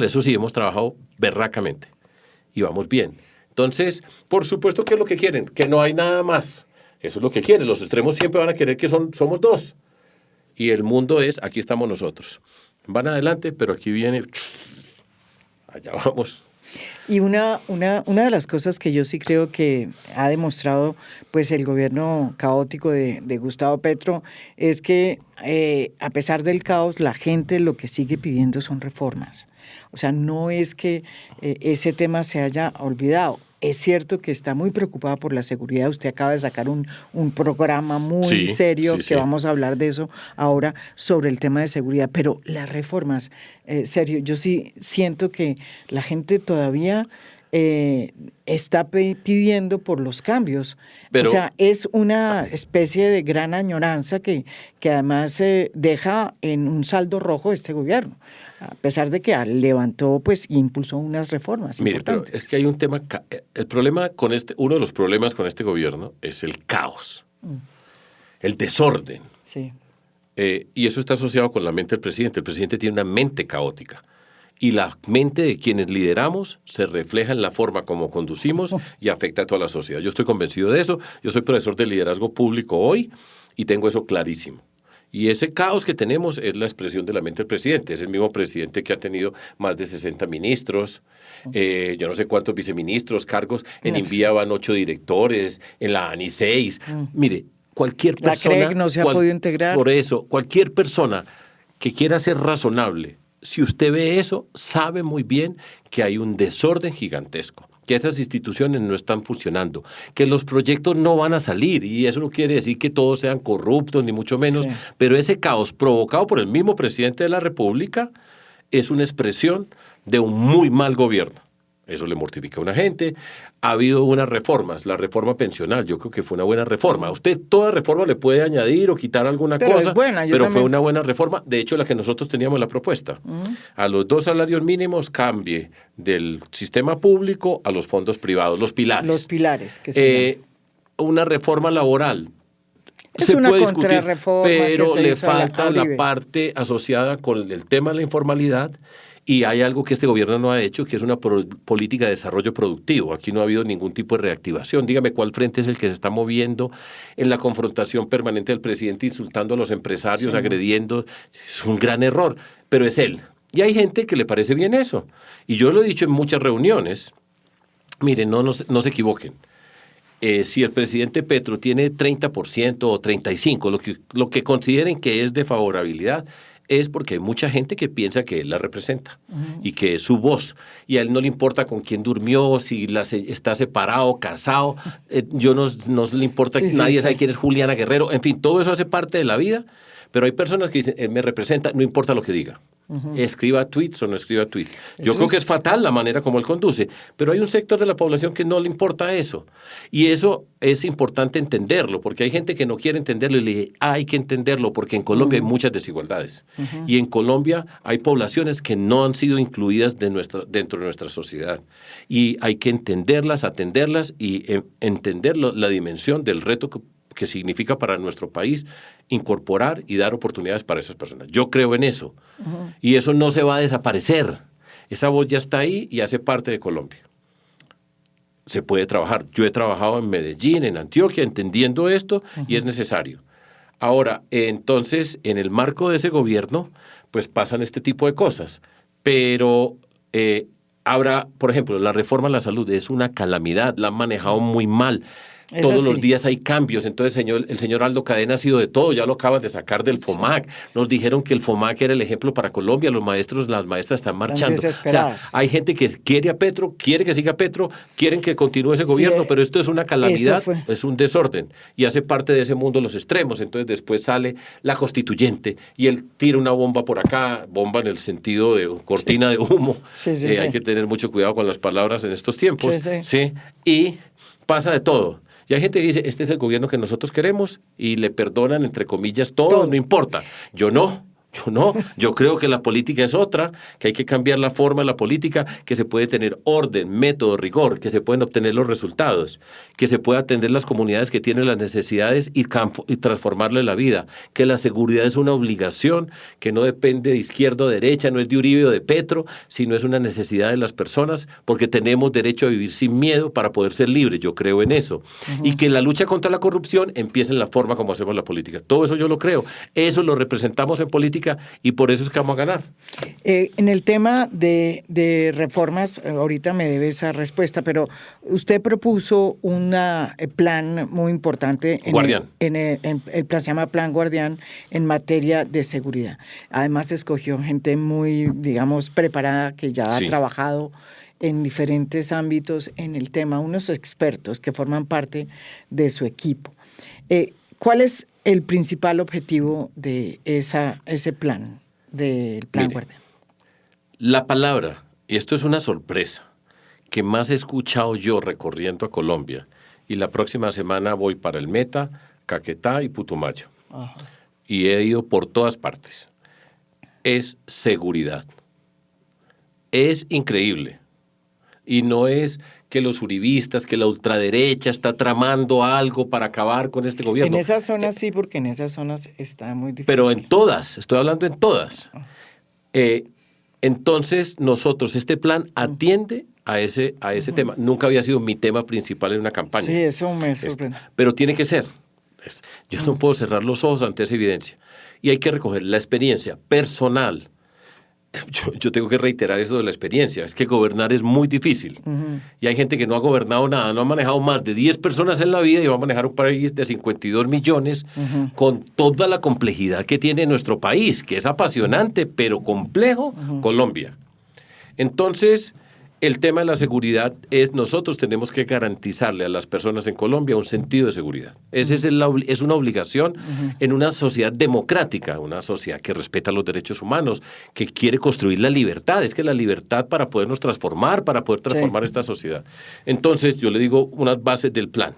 Eso sí, hemos trabajado berracamente. Y vamos bien. Entonces, por supuesto que es lo que quieren, que no hay nada más. Eso es lo que quieren. Los extremos siempre van a querer que somos dos. Y el mundo es, aquí estamos nosotros. Van adelante, pero aquí viene, allá vamos. Y una de las cosas que yo sí creo que ha demostrado pues el gobierno caótico de Gustavo Petro es que a pesar del caos, la gente lo que sigue pidiendo son reformas. O sea, no es que ese tema se haya olvidado. Es cierto que está muy preocupada por la seguridad. Usted acaba de sacar un programa muy serio, que vamos a hablar de eso ahora, sobre el tema de seguridad. Pero las reformas, serio, yo sí siento que la gente todavía está pidiendo por los cambios. Pero, o sea, es una especie de gran añoranza que además deja en un saldo rojo este gobierno, a pesar de que levantó pues e impulsó unas reformas importantes. Pero es que hay un tema, el problema con uno de los problemas con este gobierno es el caos, el desorden. Sí. Y eso está asociado con la mente del presidente. El presidente tiene una mente caótica. Y la mente de quienes lideramos se refleja en la forma como conducimos y afecta a toda la sociedad. Yo estoy convencido de eso. Yo soy profesor de liderazgo público hoy y tengo eso clarísimo. Y ese caos que tenemos es la expresión de la mente del presidente. Es el mismo presidente que ha tenido más de 60 ministros, yo no sé cuántos viceministros, cargos. En INVIA van 8 directores, en la ANI 6. Mire, cualquier persona... La CREC no se ha podido integrar. Por eso, cualquier persona que quiera ser razonable, si usted ve eso, sabe muy bien que hay un desorden gigantesco, que estas instituciones no están funcionando, que los proyectos no van a salir, y eso no quiere decir que todos sean corruptos, ni mucho menos, pero ese caos provocado por el mismo presidente de la República es una expresión de un muy mal gobierno. Eso le mortifica a una gente. Ha habido unas reformas, la reforma pensional, yo creo que fue una buena reforma. A usted toda reforma le puede añadir o quitar alguna cosa, es buena, pero también fue una buena reforma. De hecho, la que nosotros teníamos la propuesta. A los 2 salarios mínimos cambie del sistema público a los fondos privados, los pilares. Los pilares. Que una reforma laboral. Es una contrarreforma, pero le falta la parte asociada con el tema de la informalidad. Y hay algo que este gobierno no ha hecho, que es una política de desarrollo productivo. Aquí no ha habido ningún tipo de reactivación. Dígame cuál frente es el que se está moviendo en la confrontación permanente del presidente, insultando a los empresarios, agrediendo. Es un gran error, pero es él. Y hay gente que le parece bien eso. Y yo lo he dicho en muchas reuniones. Miren, no se equivoquen. Si el presidente Petro tiene 30% o 35%, lo que consideren que es de favorabilidad, es porque hay mucha gente que piensa que él la representa y que es su voz. Y a él no le importa con quién durmió, si está separado, casado. No le importa, nadie sabe quién es Juliana Guerrero. En fin, todo eso hace parte de la vida. Pero hay personas que dicen, él me representa, no importa lo que diga. Escriba tweets o no escriba tweets. Yo creo que es fatal la manera como él conduce, pero hay un sector de la población que no le importa eso. Y eso es importante entenderlo, porque hay gente que no quiere entenderlo y le dije, hay que entenderlo, porque en Colombia hay muchas desigualdades. Y en Colombia hay poblaciones que no han sido incluidas dentro de nuestra sociedad. Y hay que entenderlas, atenderlas y entender la dimensión del reto que significa para nuestro país incorporar y dar oportunidades para esas personas. Yo creo en eso. Y eso no se va a desaparecer. Esa voz ya está ahí y hace parte de Colombia. Se puede trabajar. Yo he trabajado en Medellín, en Antioquia, entendiendo esto y es necesario. Ahora, entonces, en el marco de ese gobierno, pues pasan este tipo de cosas. Pero habrá, por ejemplo, la reforma a la salud es una calamidad, la han manejado muy mal. Todos los días hay cambios. Entonces, el señor Aldo Cadena ha sido de todo. Ya lo acaban de sacar del FOMAC. Nos dijeron que el FOMAC era el ejemplo para Colombia. Los maestros, las maestras están marchando. O sea, hay gente que quiere a Petro, quiere que siga Petro, quieren que continúe ese gobierno, pero esto es una calamidad, es un desorden. Y hace parte de ese mundo los extremos. Entonces, después sale la constituyente y él tira una bomba por acá, bomba en el sentido de cortina de humo. Hay que tener mucho cuidado con las palabras en estos tiempos. ¿Sí? Y pasa de todo. Y hay gente que dice, este es el gobierno que nosotros queremos y le perdonan, entre comillas, todo, no importa. Yo no. Yo creo que la política es otra, que hay que cambiar la forma de la política, que se puede tener orden, método, rigor, que se pueden obtener los resultados, que se puede atender las comunidades que tienen las necesidades y transformarle la vida, que la seguridad es una obligación, que no depende de izquierda o derecha, no es de Uribe o de Petro, sino es una necesidad de las personas, porque tenemos derecho a vivir sin miedo para poder ser libres. Yo creo en eso. Y que la lucha contra la corrupción empiece en la forma como hacemos la política. Todo eso yo lo creo. Eso lo representamos en política y por eso es que vamos a ganar. En el tema de reformas, ahorita me debe esa respuesta, pero usted propuso un plan muy importante. Guardián. El plan se llama Plan Guardián en materia de seguridad. Además escogió gente muy, digamos, preparada que ya ha trabajado en diferentes ámbitos en el tema, unos expertos que forman parte de su equipo. ¿Cuál es el principal objetivo de ese plan, del Plan Guardián? La palabra, y esto es una sorpresa, que más he escuchado yo recorriendo a Colombia, y la próxima semana voy para el Meta, Caquetá y Putumayo. Ajá. Y he ido por todas partes. Es seguridad. Es increíble. Y no es que los uribistas, que la ultraderecha está tramando algo para acabar con este gobierno. En esas zonas sí, porque en esas zonas está muy difícil. Pero en todas, estoy hablando en todas. Entonces, nosotros, este plan atiende a ese tema. Nunca había sido mi tema principal en una campaña. Sí, eso me sorprende. Pero tiene que ser. Yo no puedo cerrar los ojos ante esa evidencia. Y hay que recoger la experiencia personal. Yo tengo que reiterar eso de la experiencia. Es que gobernar es muy difícil. Y hay gente que no ha gobernado nada, no ha manejado más de 10 personas en la vida y va a manejar un país de 52 millones con toda la complejidad que tiene nuestro país, que es apasionante, pero complejo, Colombia. Entonces, el tema de la seguridad es nosotros tenemos que garantizarle a las personas en Colombia un sentido de seguridad. Esa es una obligación en una sociedad democrática, una sociedad que respeta los derechos humanos, que quiere construir la libertad. Es que la libertad para podernos transformar, para poder transformar esta sociedad. Entonces, yo le digo unas bases del plan.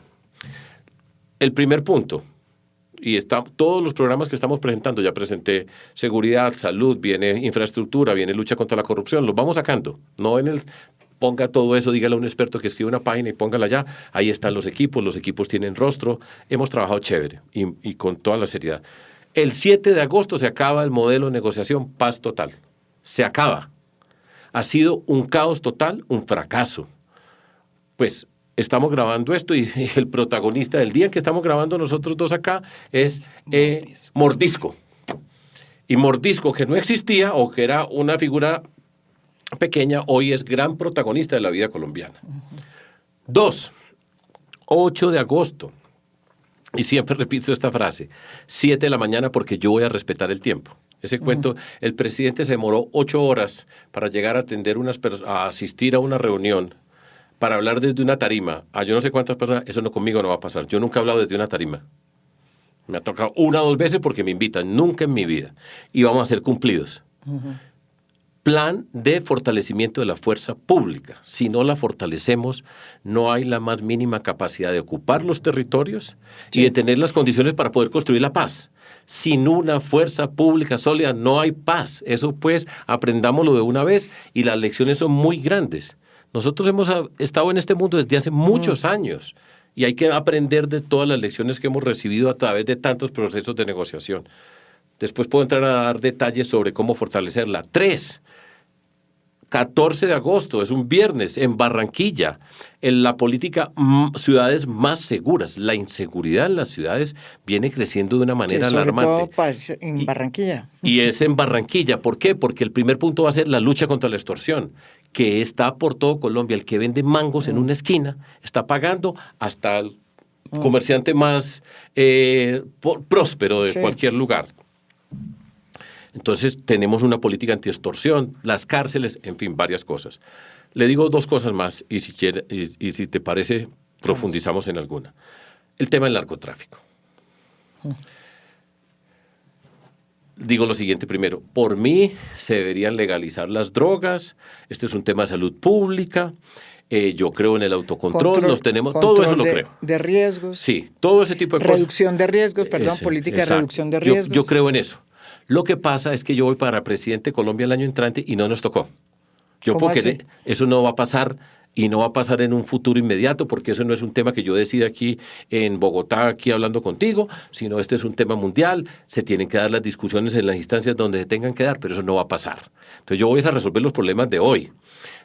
El primer punto, y todos los programas que estamos presentando, ya presenté seguridad, salud, viene infraestructura, viene lucha contra la corrupción, los vamos sacando, no ponga todo eso, dígale a un experto que escriba una página y póngala allá, ahí están los equipos tienen rostro, hemos trabajado chévere y con toda la seriedad. El 7 de agosto se acaba el modelo de negociación paz total, se acaba. Ha sido un caos total, un fracaso. Pues estamos grabando esto y el protagonista del día en que estamos grabando nosotros dos acá es Mordisco. Y Mordisco, que no existía o que era una figura pequeña, hoy es gran protagonista de la vida colombiana. 2, 8 de agosto, y siempre repito esta frase, 7 de la mañana porque yo voy a respetar el tiempo. Ese cuento, el presidente se demoró 8 horas para llegar a atender a asistir a una reunión, para hablar desde una tarima a yo no sé cuántas personas, eso conmigo no va a pasar. Yo nunca he hablado desde una tarima. Me ha tocado 1 o 2 veces porque me invitan, nunca en mi vida. Y vamos a ser cumplidos. Plan de fortalecimiento de la fuerza pública. Si no la fortalecemos, no hay la más mínima capacidad de ocupar los territorios y de tener las condiciones para poder construir la paz. Sin una fuerza pública sólida no hay paz. Eso pues aprendámoslo de una vez y las lecciones son muy grandes. Nosotros hemos estado en este mundo desde hace muchos años Y hay que aprender de todas las lecciones que hemos recibido a través de tantos procesos de negociación. Después puedo entrar a dar detalles sobre cómo fortalecerla. 3. 14 de agosto, es un viernes, en Barranquilla, en la política ciudades más seguras. La inseguridad en las ciudades viene creciendo de una manera sobre alarmante. todo en Barranquilla. Y es en Barranquilla. ¿Por qué? Porque el primer punto va a ser la lucha contra la extorsión, que está por todo Colombia. El que vende mangos en una esquina está pagando hasta el comerciante más próspero de cualquier lugar. Entonces tenemos una política anti-extorsión, las cárceles, en fin, varias cosas. Le digo 2 cosas más y si quiere, y si te parece, profundizamos en alguna. El tema del narcotráfico. Digo lo siguiente primero. Por mí se deberían legalizar las drogas. Este es un tema de salud pública. Yo creo en el autocontrol, los tenemos, todo eso lo creo. De riesgos. Sí, todo ese tipo de cosas. Reducción de riesgos, perdón, política de reducción de riesgos. Yo creo en eso. Lo que pasa es que yo voy para presidente de Colombia el año entrante y no nos tocó. ¿Cómo así? Eso no va a pasar y no va a pasar en un futuro inmediato porque eso no es un tema que yo decida aquí en Bogotá, aquí hablando contigo, sino este es un tema mundial, se tienen que dar las discusiones en las instancias donde se tengan que dar, pero eso no va a pasar. Entonces yo voy a resolver los problemas de hoy.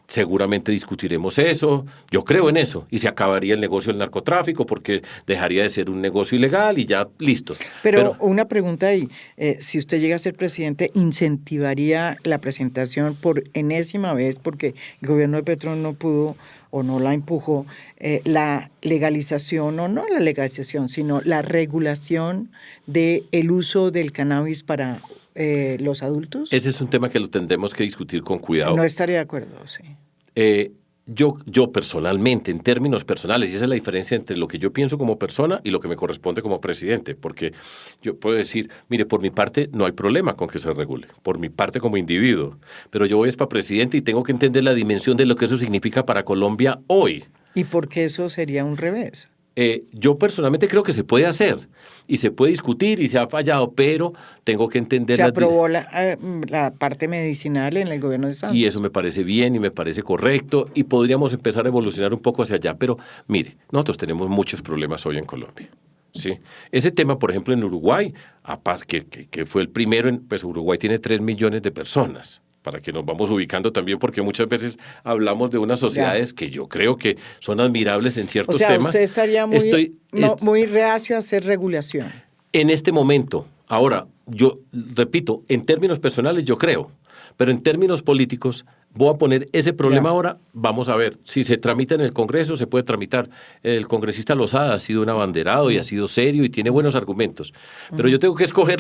Seguramente discutiremos eso, yo creo en eso, y se acabaría el negocio del narcotráfico porque dejaría de ser un negocio ilegal y ya listo. Pero una pregunta ahí, si usted llega a ser presidente, ¿incentivaría la presentación por enésima vez, porque el gobierno de Petro no pudo o no la empujó, la legalización, o no la legalización, sino la regulación del uso del cannabis para los adultos? Ese es un tema que lo tendremos que discutir con cuidado. No estaría de acuerdo, sí. Yo personalmente, en términos personales, y esa es la diferencia entre lo que yo pienso como persona y lo que me corresponde como presidente, porque yo puedo decir, mire, por mi parte no hay problema con que se regule, por mi parte como individuo, pero yo voy para presidente y tengo que entender la dimensión de lo que eso significa para Colombia hoy. ¿Y por qué eso sería un revés? Yo personalmente creo que se puede hacer y se puede discutir y se ha fallado, pero tengo que entender... Se aprobó la parte medicinal en el gobierno de Santos. Y eso me parece bien y me parece correcto y podríamos empezar a evolucionar un poco hacia allá, pero mire, nosotros tenemos muchos problemas hoy en Colombia. ¿Sí? Ese tema, por ejemplo, en Uruguay, que fue el primero, pues Uruguay tiene 3 millones de personas. Para que nos vamos ubicando también, porque muchas veces hablamos de unas sociedades que yo creo que son admirables en ciertos temas. Usted estaría muy reacio a hacer regulación. En este momento, ahora, yo repito, en términos personales yo creo, pero en términos políticos voy a poner ese problema ahora, vamos a ver, si se tramita en el Congreso, se puede tramitar. El congresista Lozada ha sido un abanderado y ha sido serio y tiene buenos argumentos, pero yo tengo que escoger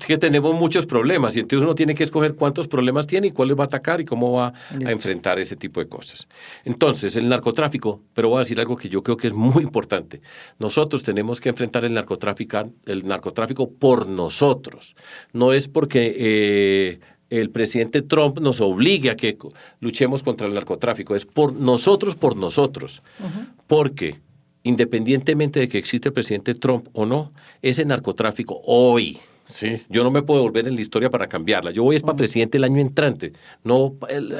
que tenemos muchos problemas y entonces uno tiene que escoger cuántos problemas tiene y cuáles va a atacar y cómo va a enfrentar ese tipo de cosas. Entonces, el narcotráfico, pero voy a decir algo que yo creo que es muy importante. Nosotros tenemos que enfrentar el narcotráfico por nosotros. No es porque... el presidente Trump nos obligue a que luchemos contra el narcotráfico. Es por nosotros. Porque independientemente de que existe el presidente Trump o no, ese narcotráfico hoy, ¿sí? Yo no me puedo volver en la historia para cambiarla. Yo voy para presidente el año entrante, no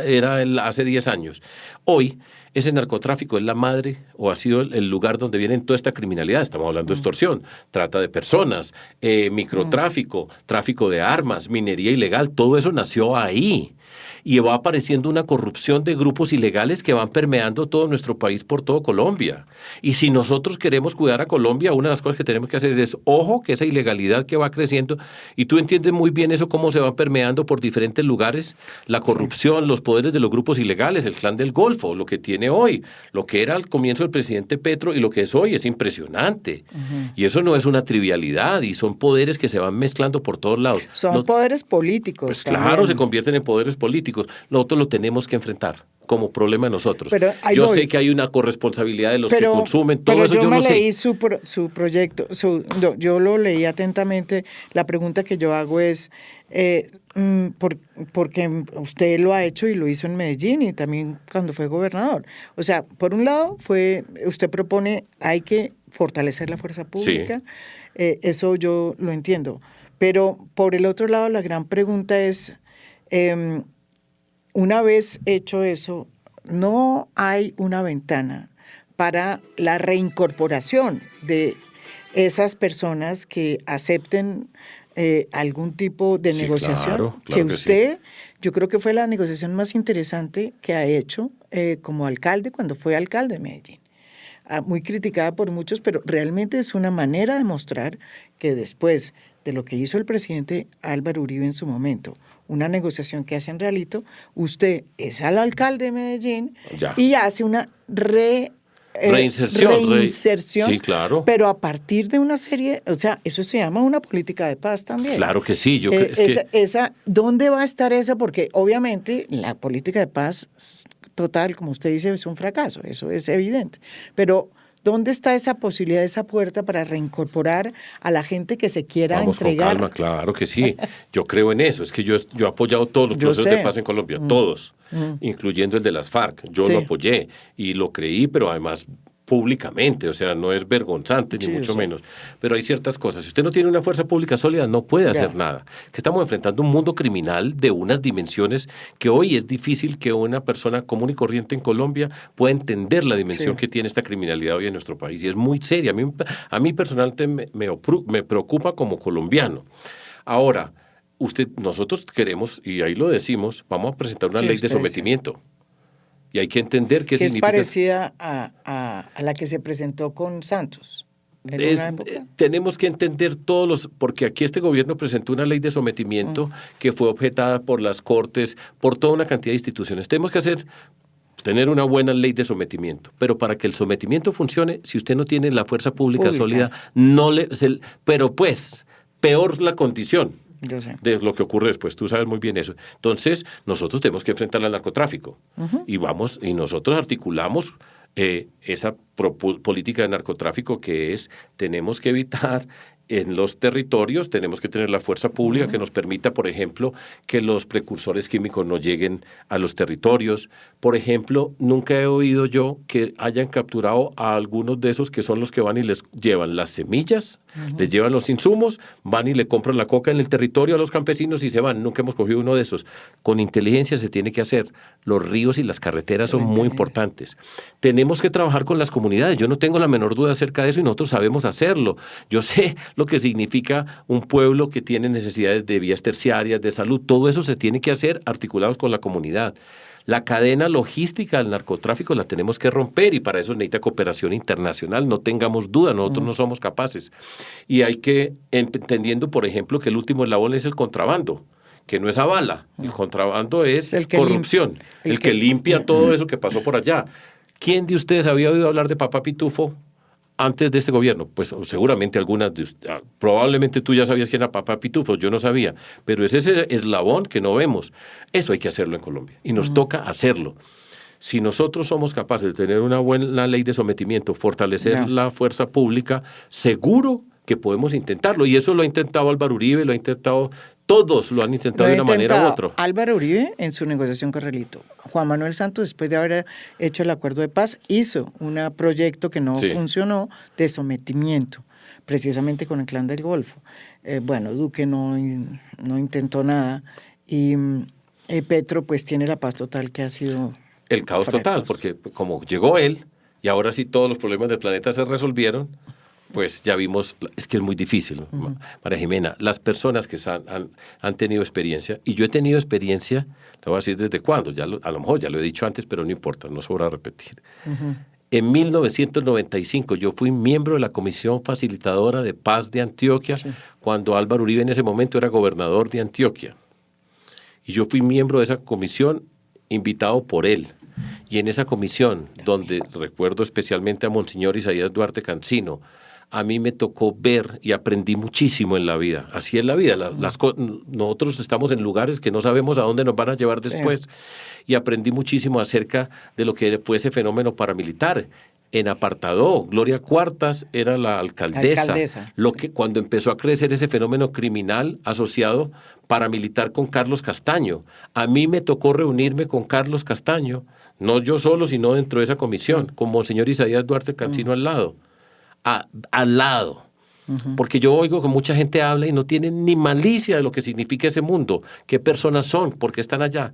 era hace 10 años. Hoy, ese narcotráfico es la madre o ha sido el lugar donde viene toda esta criminalidad. Estamos hablando de extorsión, trata de personas, microtráfico, tráfico de armas, minería ilegal, todo eso nació ahí. Y va apareciendo una corrupción de grupos ilegales que van permeando todo nuestro país por todo Colombia. Y si nosotros queremos cuidar a Colombia, una de las cosas que tenemos que hacer es, ojo, que esa ilegalidad que va creciendo, y tú entiendes muy bien eso, cómo se va permeando por diferentes lugares, la corrupción, los poderes de los grupos ilegales, el clan del Golfo, lo que tiene hoy, lo que era al comienzo el presidente Petro y lo que es hoy, es impresionante. Y eso no es una trivialidad, y son poderes que se van mezclando por todos lados. Son poderes políticos. Pues claro, se convierten en poderes políticos. Nosotros lo tenemos que enfrentar como problema de nosotros. Yo sé que hay una corresponsabilidad de los que consumen, todo eso yo lo sé. Pero yo me leí su proyecto, yo lo leí atentamente. La pregunta que yo hago es, porque usted lo ha hecho y lo hizo en Medellín y también cuando fue gobernador. O sea, por un lado, usted propone, hay que fortalecer la fuerza pública, sí. Eso yo lo entiendo. Pero por el otro lado, la gran pregunta es... una vez hecho eso, no hay una ventana para la reincorporación de esas personas que acepten algún tipo de negociación, claro que usted, sí. Yo creo que fue la negociación más interesante que ha hecho como alcalde cuando fue alcalde de Medellín. Muy criticada por muchos, pero realmente es una manera de mostrar que después de lo que hizo el presidente Álvaro Uribe en su momento, una negociación que hace en realito, usted es al alcalde de Medellín y hace una reinserción, sí, claro. pero a partir de una serie, o sea, eso se llama una política de paz también. Claro que sí. ¿Dónde va a estar esa? Porque obviamente la política de paz total, como usted dice, es un fracaso, eso es evidente, pero ¿dónde está esa posibilidad, esa puerta para reincorporar a la gente que se quiera entregar? Con calma, claro que sí. Yo creo en eso. Es que yo he apoyado todos los procesos de paz en Colombia, todos, incluyendo el de las FARC. Yo lo apoyé y lo creí, pero además públicamente, o sea, no es vergonzante ni mucho menos, pero hay ciertas cosas. Si usted no tiene una fuerza pública sólida, no puede hacer nada. Que estamos enfrentando un mundo criminal de unas dimensiones que hoy es difícil que una persona común y corriente en Colombia pueda entender la dimensión que tiene esta criminalidad hoy en nuestro país, y es muy seria. A mí personalmente me preocupa como colombiano. Ahora, nosotros queremos, y ahí lo decimos, vamos a presentar una ley de sometimiento. Y hay que entender qué significa. Es parecida a la que se presentó con Santos. Tenemos que entender porque aquí este gobierno presentó una ley de sometimiento que fue objetada por las Cortes, por toda una cantidad de instituciones. Tenemos que tener una buena ley de sometimiento, pero para que el sometimiento funcione, si usted no tiene la fuerza pública sólida, pero pues, peor la condición. De lo que ocurre después, tú sabes muy bien eso. Entonces, nosotros tenemos que enfrentar al narcotráfico y nosotros articulamos esa política de narcotráfico tenemos que evitar en los territorios, tenemos que tener la fuerza pública que nos permita, por ejemplo, que los precursores químicos no lleguen a los territorios. Por ejemplo, nunca he oído yo que hayan capturado a algunos de esos que son los que van y les llevan las semillas, les llevan los insumos, van y le compran la coca en el territorio a los campesinos y se van. Nunca hemos cogido uno de esos. Con inteligencia se tiene que hacer. Los ríos y las carreteras son muy importantes. Tenemos que trabajar con las comunidades. Yo no tengo la menor duda acerca de eso y nosotros sabemos hacerlo. Yo sé lo que significa un pueblo que tiene necesidades de vías terciarias, de salud. Todo eso se tiene que hacer articulados con la comunidad. La cadena logística del narcotráfico la tenemos que romper y para eso necesita cooperación internacional, no tengamos duda, nosotros no somos capaces. Y hay que, entendiendo, por ejemplo, que el último eslabón es el contrabando, que no es avala, el contrabando es corrupción, el que limpia todo eso que pasó por allá. ¿Quién de ustedes había oído hablar de Papá Pitufo antes de este gobierno? Pues seguramente algunas de ustedes, probablemente tú ya sabías quién era Papá Pitufo, yo no sabía, pero es ese eslabón que no vemos. Eso hay que hacerlo en Colombia y nos toca hacerlo. Si nosotros somos capaces de tener una buena ley de sometimiento, fortalecer la fuerza pública, seguro que podemos intentarlo. Y eso lo ha intentado Álvaro Uribe, lo ha intentado, todos lo han intentado de una manera u otra. Álvaro Uribe en su negociación con Relito. Juan Manuel Santos, después de haber hecho el acuerdo de paz, hizo un proyecto que no funcionó de sometimiento, precisamente con el Clan del Golfo. Duque no intentó nada y Petro pues tiene la paz total que ha sido... El caos total, porque como llegó él y ahora sí todos los problemas del planeta se resolvieron, pues ya vimos, es que es muy difícil, María Jimena, las personas que han tenido experiencia, y yo he tenido experiencia, te voy a decir desde cuándo, a lo mejor ya lo he dicho antes, pero no importa, no sobra repetir. En 1995 yo fui miembro de la Comisión Facilitadora de Paz de Antioquia, cuando Álvaro Uribe en ese momento era gobernador de Antioquia. Y yo fui miembro de esa comisión invitado por él. Y en esa comisión, donde recuerdo especialmente a Monseñor Isaías Duarte Cancino, a mí me tocó ver y aprendí muchísimo en la vida. Así es la vida. Nosotros estamos en lugares que no sabemos a dónde nos van a llevar después. Y aprendí muchísimo acerca de lo que fue ese fenómeno paramilitar. En Apartadó, Gloria Cuartas era la alcaldesa. Cuando empezó a crecer ese fenómeno criminal asociado paramilitar con Carlos Castaño. A mí me tocó reunirme con Carlos Castaño, no yo solo, sino dentro de esa comisión, con Monseñor Isaías Duarte Cancino al lado. Al lado. Porque yo oigo que mucha gente habla y no tiene ni malicia de lo que significa ese mundo, qué personas son, por qué están allá.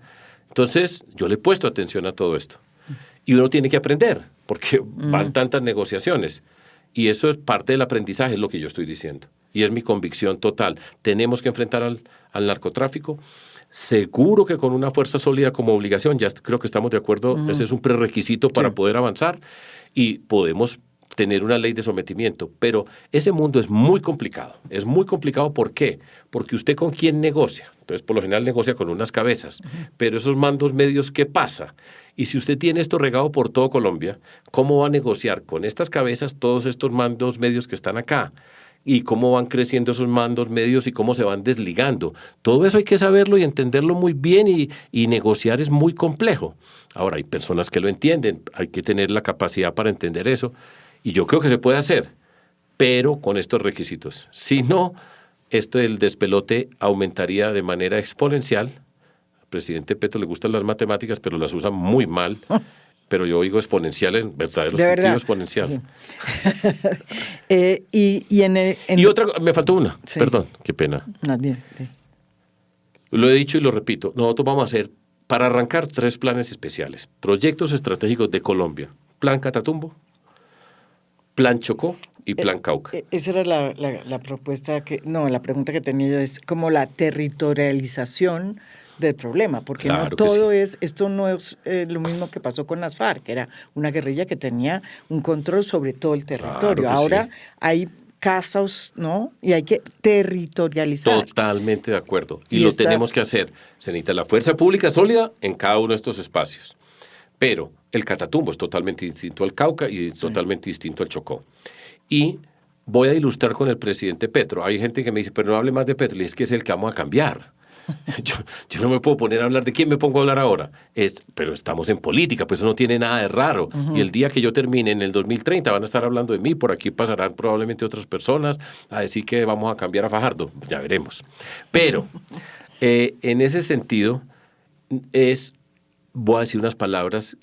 Entonces, yo le he puesto atención a todo esto. Y uno tiene que aprender. porque van tantas negociaciones. Y eso es parte del aprendizaje, es lo que yo estoy diciendo. Y es mi convicción total. Tenemos que enfrentar al narcotráfico, seguro que con una fuerza sólida como obligación, ya creo que estamos de acuerdo, ese es un prerequisito para poder avanzar y podemos tener una ley de sometimiento, pero ese mundo es muy complicado. Es muy complicado, ¿por qué? Porque usted con quién negocia. Entonces, por lo general negocia con unas cabezas, pero esos mandos medios, ¿qué pasa? Y si usted tiene esto regado por todo Colombia, ¿cómo va a negociar con estas cabezas todos estos mandos medios que están acá? Y cómo van creciendo esos mandos medios y cómo se van desligando. Todo eso hay que saberlo y entenderlo muy bien y negociar es muy complejo. Ahora, hay personas que lo entienden, hay que tener la capacidad para entender eso y yo creo que se puede hacer, pero con estos requisitos. Si no, esto del despelote aumentaría de manera exponencial. Al presidente Petro le gustan las matemáticas, pero las usa muy mal. Pero yo digo exponencial en verdadero sentido exponencial. Sí. Y otra, me faltó una, perdón, qué pena. Nadie. Lo he dicho y lo repito, nosotros vamos a hacer, para arrancar, 3 planes especiales. Proyectos estratégicos de Colombia. Plan Catatumbo, Plan Chocó y Plan Cauca. Esa era la propuesta la pregunta que tenía yo, es como la territorialización del problema, porque claro no todo sí. esto no es lo mismo que pasó con las FARC, que era una guerrilla que tenía un control sobre todo el territorio. Claro ahora sí. hay casos, ¿no? Y hay que territorializar. Totalmente de acuerdo. Y lo tenemos que hacer. Se necesita la fuerza pública sólida en cada uno de estos espacios. Pero el Catatumbo es totalmente distinto al Cauca y totalmente distinto al Chocó. Y voy a ilustrar con el presidente Petro. Hay gente que me dice, pero no hable más de Petro. Y es que es el que vamos a cambiar. Yo no me puedo poner a hablar de quién me pongo a hablar ahora. Pero estamos en política, pues eso no tiene nada de raro. Y el día que yo termine en el 2030 van a estar hablando de mí, por aquí pasarán probablemente otras personas a decir que vamos a cambiar a Fajardo, ya veremos. Pero en ese sentido voy a decir unas palabras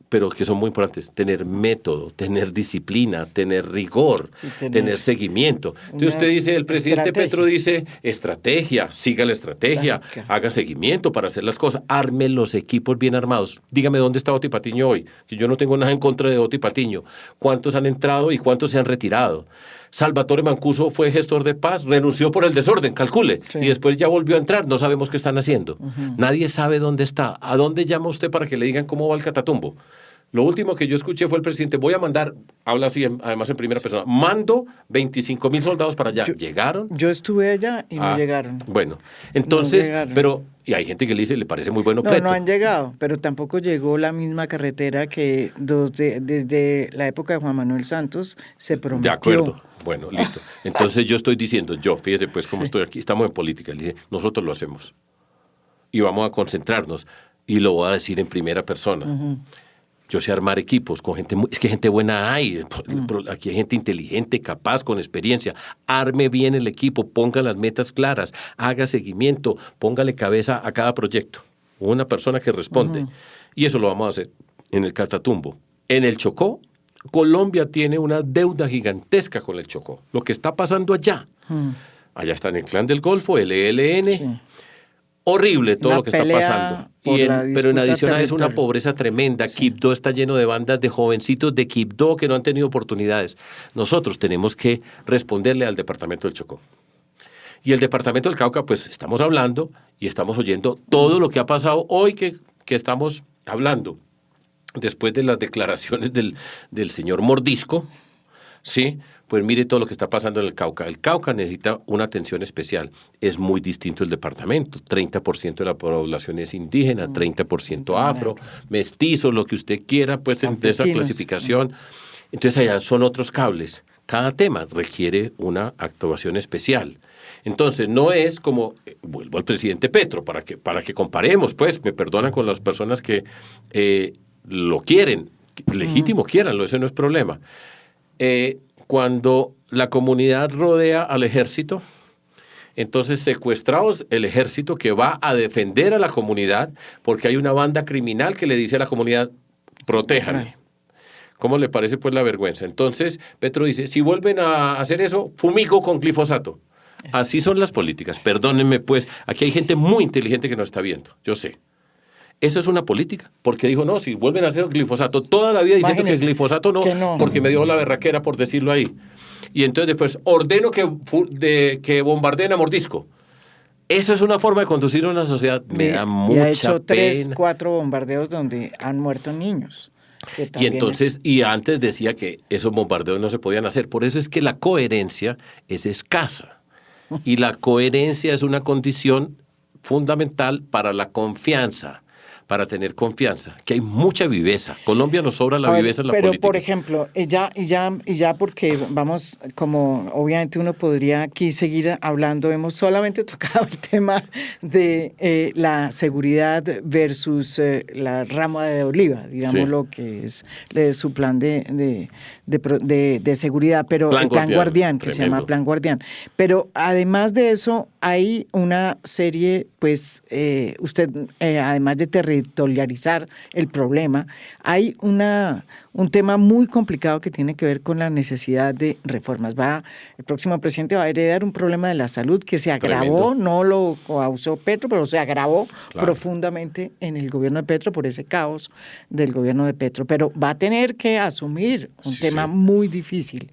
pero que son muy importantes: tener método, tener disciplina, tener rigor, tener seguimiento. Entonces usted dice, el presidente Petro dice, estrategia, siga la estrategia, haga seguimiento para hacer las cosas, arme los equipos bien armados. Dígame dónde está Oti Patiño hoy, que yo no tengo nada en contra de Oti Patiño. ¿Cuántos han entrado y cuántos se han retirado? Salvatore Mancuso fue gestor de paz, renunció por el desorden, calcule, y después ya volvió a entrar, no sabemos qué están haciendo. Nadie sabe dónde está. ¿A dónde llama usted para que le digan cómo va el Catatumbo? Lo último que yo escuché fue el presidente, voy a mandar, habla así además en primera persona, mando 25,000 soldados para allá. ¿Llegaron? Yo estuve allá y no llegaron. Bueno, entonces, no y hay gente que le parece muy bueno Petro. No han llegado, pero tampoco llegó la misma carretera que desde la época de Juan Manuel Santos se prometió. De acuerdo. Bueno, listo. Entonces yo estoy diciendo, fíjese pues cómo estoy aquí, estamos en política, nosotros lo hacemos. Y vamos a concentrarnos, y lo voy a decir en primera persona. Yo sé armar equipos con gente, es que gente buena hay, aquí hay gente inteligente, capaz, con experiencia. Arme bien el equipo, ponga las metas claras, haga seguimiento, póngale cabeza a cada proyecto. Una persona que responde. Y eso lo vamos a hacer en el Catatumbo. En el Chocó, Colombia tiene una deuda gigantesca con el Chocó. Lo que está pasando allá. Allá está en el Clan del Golfo, el ELN. Sí. Horrible todo lo que está pasando. Pero en adición a eso, una pobreza tremenda. Sí. Quibdó está lleno de bandas de jovencitos de Quibdó que no han tenido oportunidades. Nosotros tenemos que responderle al departamento del Chocó. Y el departamento del Cauca, pues estamos hablando y estamos oyendo todo lo que ha pasado hoy que estamos hablando. Después de las declaraciones del señor Mordisco, ¿sí? Pues mire todo lo que está pasando en el Cauca. El Cauca necesita una atención especial. Es muy distinto el departamento. 30% de la población es indígena, 30% afro, mestizo, lo que usted quiera, pues de esa clasificación. Entonces allá son otros cables. Cada tema requiere una actuación especial. Entonces no es como, vuelvo al presidente Petro, para que comparemos, pues, me perdonan con las personas que lo quieren, legítimo quieranlo, ese no es problema. Cuando la comunidad rodea al ejército, entonces secuestrados el ejército que va a defender a la comunidad porque hay una banda criminal que le dice a la comunidad, protéjanme. ¿Cómo le parece pues la vergüenza? Entonces Petro dice, si vuelven a hacer eso, fumigo con glifosato. Así son las políticas, perdónenme pues, aquí hay gente muy inteligente que nos está viendo, yo sé. Eso es una política, porque dijo, no, si vuelven a hacer glifosato, toda la vida diciendo que el glifosato no, porque me dio la berraquera por decirlo ahí. Y entonces después ordeno que bombardeen a mordisco. Esa es una forma de conducir una sociedad. Me da mucha pena. Y ha hecho 3, 4 bombardeos donde han muerto niños. Y entonces, y antes decía que esos bombardeos no se podían hacer. Por eso es que la coherencia es escasa. Y la coherencia es una condición fundamental para la confianza, para tener confianza, que hay mucha viveza. Colombia nos sobra la viveza en la política. Pero, por ejemplo, ya porque vamos, como obviamente uno podría aquí seguir hablando, hemos solamente tocado el tema de la seguridad versus la rama de oliva, digamos lo que es su plan de seguridad, pero el Plan Guardián, que se llama Plan Guardián. Pero además de eso, hay una serie, pues, usted, además de territorializar el problema, hay un tema muy complicado que tiene que ver con la necesidad de reformas. El próximo presidente va a heredar un problema de la salud que se agravó, no lo causó Petro, pero se agravó profundamente en el gobierno de Petro por ese caos del gobierno de Petro. Pero va a tener que asumir un tema muy difícil,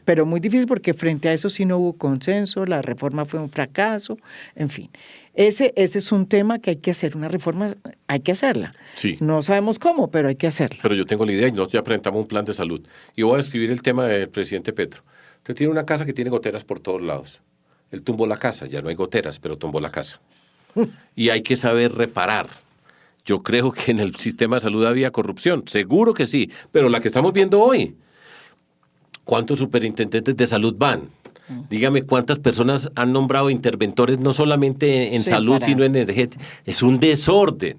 pero muy difícil porque frente a eso sí no hubo consenso, la reforma fue un fracaso, en fin. Ese es un tema que hay que hacer, una reforma hay que hacerla. Sí. No sabemos cómo, pero hay que hacerla. Pero yo tengo la idea y nosotros ya presentamos un plan de salud. Y voy a describir el tema del presidente Petro. Usted tiene una casa que tiene goteras por todos lados. Él tumbó la casa, ya no hay goteras, pero tumbó la casa. Y hay que saber reparar. Yo creo que en el sistema de salud había corrupción, seguro que sí, pero la que estamos viendo hoy, ¿cuántos superintendentes de salud van? Dígame cuántas personas han nombrado interventores, no solamente en salud, sino en energética. Es un desorden.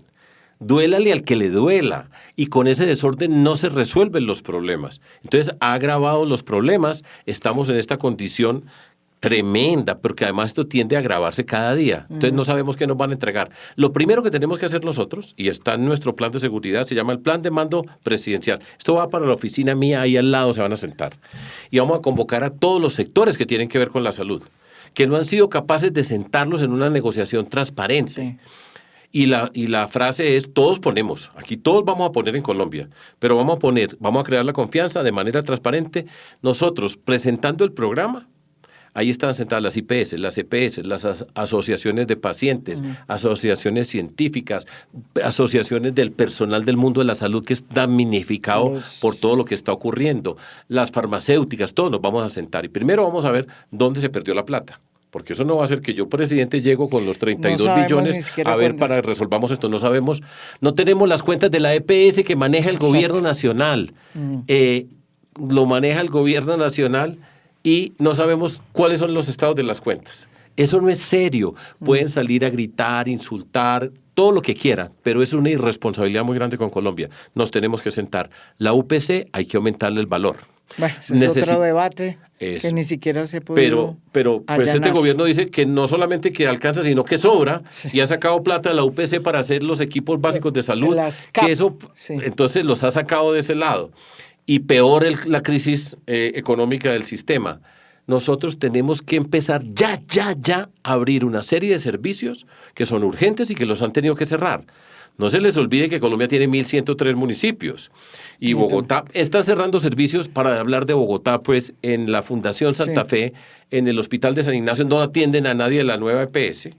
Duélale al que le duela. Y con ese desorden no se resuelven los problemas. Entonces, ha agravado los problemas. Estamos en esta condición tremenda, porque además esto tiende a agravarse cada día. Entonces, no sabemos qué nos van a entregar. Lo primero que tenemos que hacer nosotros, y está en nuestro plan de seguridad, se llama el Plan de Mando Presidencial. Esto va para la oficina mía, ahí al lado se van a sentar. Y vamos a convocar a todos los sectores que tienen que ver con la salud, que no han sido capaces de sentarlos en una negociación transparente. Sí. Y la frase es, todos ponemos, aquí todos vamos a poner en Colombia, pero vamos a crear la confianza de manera transparente. Nosotros, presentando el programa, ahí están sentadas las IPS, las EPS, las asociaciones de pacientes, asociaciones científicas, asociaciones del personal del mundo de la salud que es damnificado por todo lo que está ocurriendo, las farmacéuticas, todos nos vamos a sentar. Y primero vamos a ver dónde se perdió la plata. Porque eso no va a ser que yo, presidente, llego con los 32 billones a ver para resolvamos esto. No sabemos, no tenemos las cuentas de la EPS que maneja el gobierno nacional. Lo maneja el gobierno nacional y no sabemos cuáles son los estados de las cuentas. Eso no es serio. Pueden salir a gritar, insultar, todo lo que quieran, pero es una irresponsabilidad muy grande con Colombia. Nos tenemos que sentar. La UPC hay que aumentarle el valor. Bueno, es otro debate que ni siquiera se puede. Pero pues este gobierno dice que no solamente que alcanza, sino que sobra, y ha sacado plata de la UPC para hacer los equipos básicos de salud, que eso entonces los ha sacado de ese lado. Y peor la crisis económica del sistema. Nosotros tenemos que empezar ya a abrir una serie de servicios que son urgentes y que los han tenido que cerrar. No se les olvide que Colombia tiene 1.103 municipios y Bogotá está cerrando servicios. Para hablar de Bogotá, pues en la Fundación Santa Fe, en el Hospital de San Ignacio, no atienden a nadie de la nueva EPS.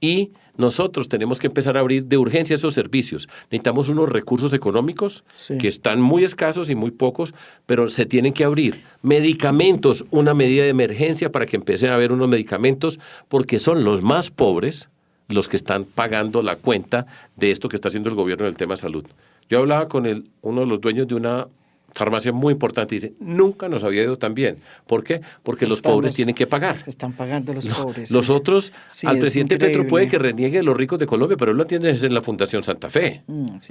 Y nosotros tenemos que empezar a abrir de urgencia esos servicios. Necesitamos unos recursos económicos que están muy escasos y muy pocos, pero se tienen que abrir. Medicamentos, una medida de emergencia para que empiecen a haber unos medicamentos, porque son los más pobres los que están pagando la cuenta de esto que está haciendo el gobierno en el tema de salud. Yo hablaba con uno de los dueños de una farmacia muy importante y dice, nunca nos había ido tan bien. ¿Por qué? Porque los pobres tienen que pagar. Están pagando los pobres. Los otros, al presidente Petro puede que reniegue a los ricos de Colombia, pero él lo atiende en la Fundación Santa Fe.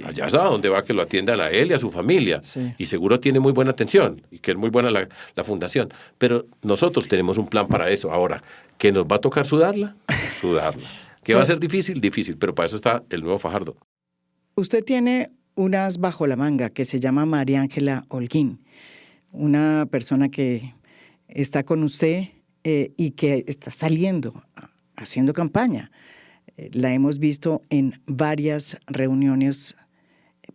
Allá es a donde va que lo atiendan a él y a su familia. Y seguro tiene muy buena atención y que es muy buena la fundación. Pero nosotros tenemos un plan para eso. Ahora, ¿que nos va a tocar sudarla? Sudarla. ¿Que va a ser difícil? Difícil, pero para eso está el nuevo Fajardo. Usted tiene unas bajo la manga que se llama María Ángela Holguín, una persona que está con usted y que está saliendo, haciendo campaña. La hemos visto en varias reuniones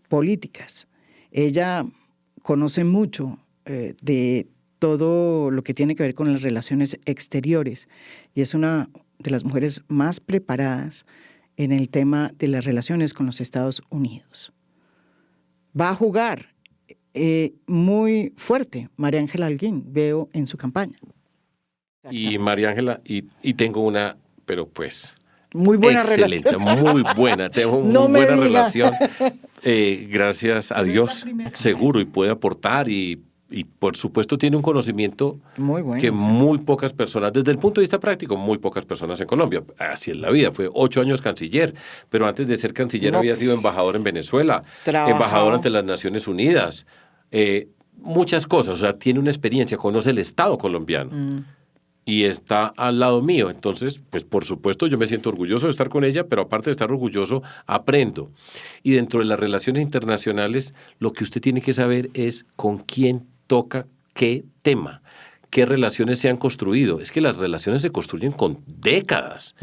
políticas. Ella conoce mucho de todo lo que tiene que ver con las relaciones exteriores y es una de las mujeres más preparadas en el tema de las relaciones con los Estados Unidos. Va a jugar muy fuerte María Ángela Holguín, veo en su campaña. Y María Ángela, y tengo una, pero pues... Muy buena excelente, relación. muy buena, tengo No muy me buena diga. relación, gracias a Dios, seguro, y puede aportar, y por supuesto tiene un conocimiento Muy bueno, que sí. muy pocas personas, desde el punto de vista práctico, muy pocas personas en Colombia, así es la vida, fue 8 años canciller, pero antes de ser canciller No, había pues, sido embajador en Venezuela, trabajado. embajador ante las Naciones Unidas, muchas cosas, o sea, tiene una experiencia, conoce el Estado colombiano. Y está al lado mío. Entonces, pues por supuesto yo me siento orgulloso de estar con ella, pero aparte de estar orgulloso, aprendo. Y dentro de las relaciones internacionales, lo que usted tiene que saber es con quién toca qué tema, qué relaciones se han construido. Es que las relaciones se construyen con décadas.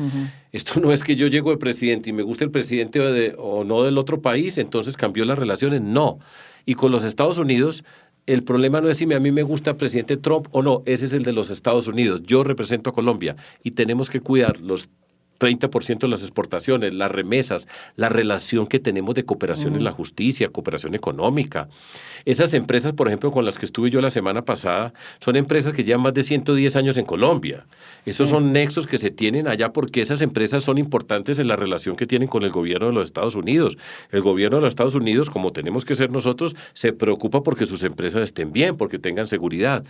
Esto no es que yo llego de presidente y me gusta el presidente o no del otro país, entonces cambió las relaciones. No. Y con los Estados Unidos... El problema no es si a mí me gusta el presidente Trump o no, ese es el de los Estados Unidos. Yo represento a Colombia y tenemos que cuidar los 30% de las exportaciones, las remesas, la relación que tenemos de cooperación en la justicia, cooperación económica. Esas empresas, por ejemplo, con las que estuve yo la semana pasada, son empresas que llevan más de 110 años en Colombia. Esos son nexos que se tienen allá porque esas empresas son importantes en la relación que tienen con el gobierno de los Estados Unidos. El gobierno de los Estados Unidos, como tenemos que ser nosotros, se preocupa porque sus empresas estén bien, porque tengan seguridad.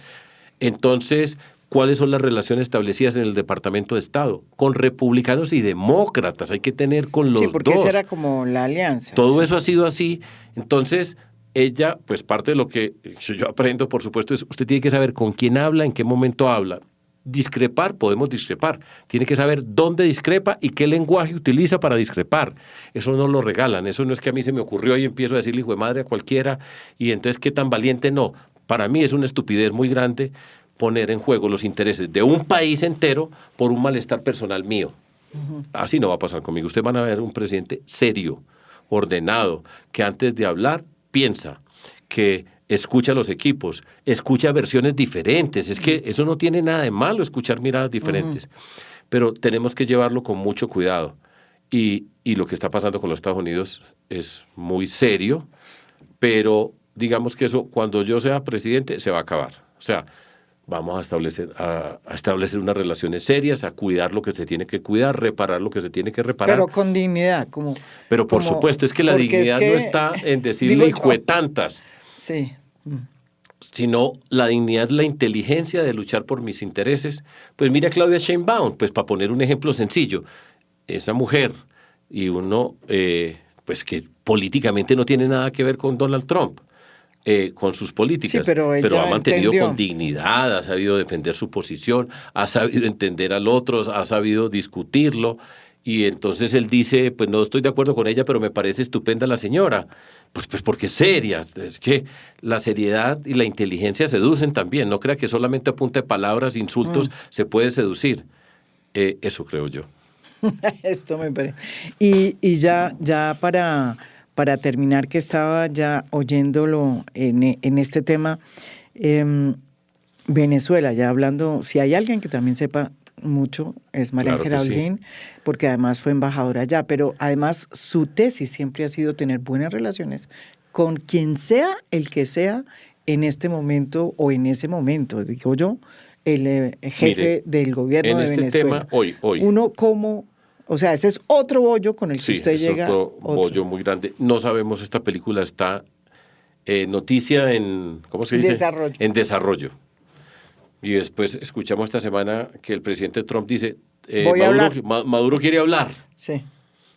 Entonces, ¿cuáles son las relaciones establecidas en el Departamento de Estado? Con republicanos y demócratas, hay que tener con los Sí, porque dos. esa era como la alianza. Todo sí. eso ha sido así. Entonces, ella, pues parte de lo que yo aprendo, por supuesto, es usted tiene que saber con quién habla, en qué momento habla. Discrepar, podemos discrepar. Tiene que saber dónde discrepa y qué lenguaje utiliza para discrepar. Eso no lo regalan. Eso no es que a mí se me ocurrió y empiezo a decirle hijo de madre a cualquiera y entonces qué tan valiente no. Para mí es una estupidez muy grande poner en juego los intereses de un país entero por un malestar personal mío. Así no va a pasar conmigo. Ustedes van a ver un presidente serio, ordenado, que antes de hablar piensa, que escucha a los equipos, escucha versiones diferentes. Es que eso no tiene nada de malo, escuchar miradas diferentes. Pero tenemos que llevarlo con mucho cuidado. Y lo que está pasando con los Estados Unidos es muy serio, pero digamos que eso, cuando yo sea presidente, se va a acabar. O sea, vamos a establecer unas relaciones serias, a cuidar lo que se tiene que cuidar, reparar lo que se tiene que reparar. Pero con dignidad, como... Pero por como- supuesto, es que la porque dignidad es que, no está en decirle digo hijo de yo, tantas, Sí. sino la dignidad es la inteligencia de luchar por mis intereses. Pues mira Claudia Sheinbaum, pues para poner un ejemplo sencillo, esa mujer y uno, pues que políticamente no tiene nada que ver con Donald Trump. Con sus políticas, Sí, pero ella ha mantenido entendió. con dignidad, ha sabido defender su posición, ha sabido entender al otro, ha sabido discutirlo, y entonces él dice, pues no estoy de acuerdo con ella, pero me parece estupenda la señora, pues porque es seria, es que la seriedad y la inteligencia seducen también, no crea que solamente a punta de palabras, insultos, se puede seducir, eso creo yo. Esto me parece. Y ya para terminar, que estaba ya oyéndolo en este tema, Venezuela, ya hablando, si hay alguien que también sepa mucho, es María Claro Ángela que sí. Holguín, porque además fue embajadora allá, pero además su tesis siempre ha sido tener buenas relaciones con quien sea el que sea en este momento o en ese momento, digo yo, el jefe Mire, del gobierno en de este Venezuela. tema, hoy. Uno como, o sea, ese es otro bollo con el que Sí, usted es llega. otro bollo muy grande. No sabemos, esta película está noticia en, ¿cómo se dice? Desarrollo. En desarrollo. Y después escuchamos esta semana que el presidente Trump dice, Voy a hablar. Maduro quiere hablar. Sí.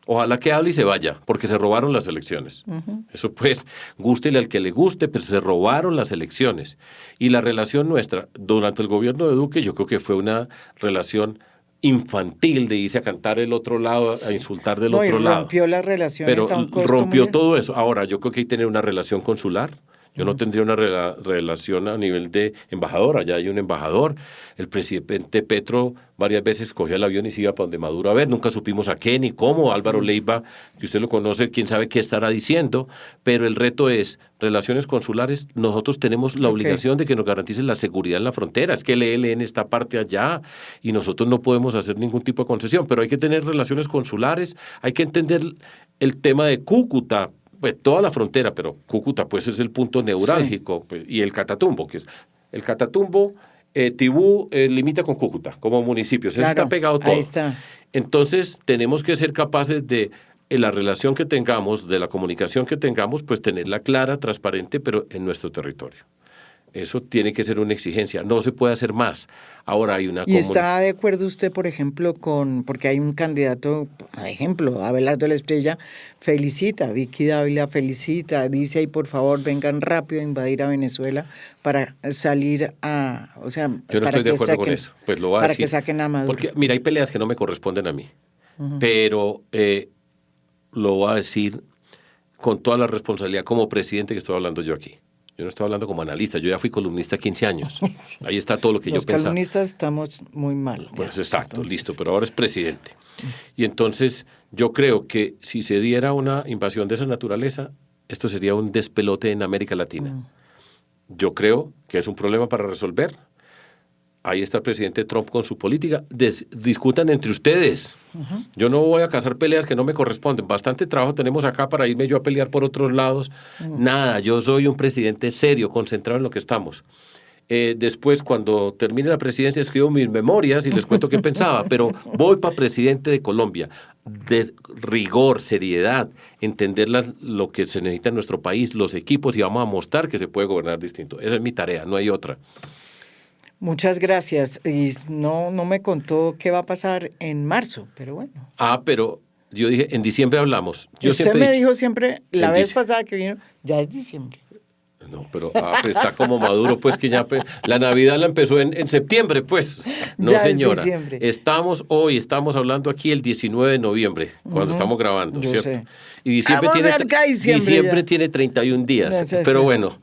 Ojalá que hable y se vaya, porque se robaron las elecciones. Eso pues, gústele al que le guste, pero se robaron las elecciones. Y la relación nuestra, durante el gobierno de Duque, yo creo que fue una relación infantil de irse a cantar el otro lado, a insultar del No, y otro lado. rompió las relaciones Pero a un costo rompió muy- todo eso. Ahora, yo creo que hay que tener una relación consular. Yo no tendría una relación a nivel de embajador. Allá hay un embajador. El presidente Petro varias veces cogía el avión y se iba para donde Maduro a ver. Nunca supimos a qué ni cómo. Álvaro Leiva, que usted lo conoce, quién sabe qué estará diciendo. Pero el reto es, relaciones consulares, nosotros tenemos la obligación de que nos garanticen la seguridad en la frontera. Es que el ELN está parte allá y nosotros no podemos hacer ningún tipo de concesión. Pero hay que tener relaciones consulares. Hay que entender el tema de Cúcuta. Pues toda la frontera, pero Cúcuta pues es el punto neurálgico, pues, y el Catatumbo, que es el Catatumbo, Tibú limita con Cúcuta como municipios, eso está pegado todo. Ahí está. Entonces tenemos que ser capaces de en la relación que tengamos, de la comunicación que tengamos, pues tenerla clara, transparente, pero en nuestro territorio. Eso tiene que ser una exigencia, no se puede hacer más. Ahora hay una... ¿Y está de acuerdo usted, por ejemplo, porque hay un candidato, por ejemplo, Abelardo de la Espriella, felicita, Vicky Dávila felicita, dice ahí, por favor, vengan rápido a invadir a Venezuela para salir a... O sea, yo no estoy de acuerdo con eso, pues lo va a decir. Para que saquen a Maduro. Porque, mira, hay peleas que no me corresponden a mí, pero lo voy a decir con toda la responsabilidad como presidente que estoy hablando yo aquí. Yo no estoy hablando como analista, yo ya fui columnista 15 años. Ahí está todo lo que yo pensaba. Los columnistas estamos muy mal. Pues exacto, listo, pero ahora es presidente. Y entonces yo creo que si se diera una invasión de esa naturaleza, esto sería un despelote en América Latina. Yo creo que es un problema para resolver. Ahí está el presidente Trump con su política. Discutan entre ustedes. Yo no voy a cazar peleas que no me corresponden. Bastante trabajo tenemos acá para irme yo a pelear por otros lados. Nada, yo soy un presidente serio, concentrado en lo que estamos. Después, cuando termine la presidencia, escribo mis memorias y les cuento qué pensaba. Pero voy para presidente de Colombia. De rigor, seriedad, entender lo que se necesita en nuestro país, los equipos, y vamos a mostrar que se puede gobernar distinto. Esa es mi tarea, no hay otra. Muchas gracias. Y no me contó qué va a pasar en marzo, pero bueno. Pero yo dije, en diciembre hablamos. Usted me dijo siempre, la vez pasada que vino, ya es diciembre. No, pero pues está como Maduro, pues que ya la Navidad la empezó en septiembre, pues. No, ya señora. Es diciembre. Estamos hablando aquí el 19 de noviembre, cuando estamos grabando, yo ¿cierto? Sé. Y diciembre tiene 31 días. No, pero bueno,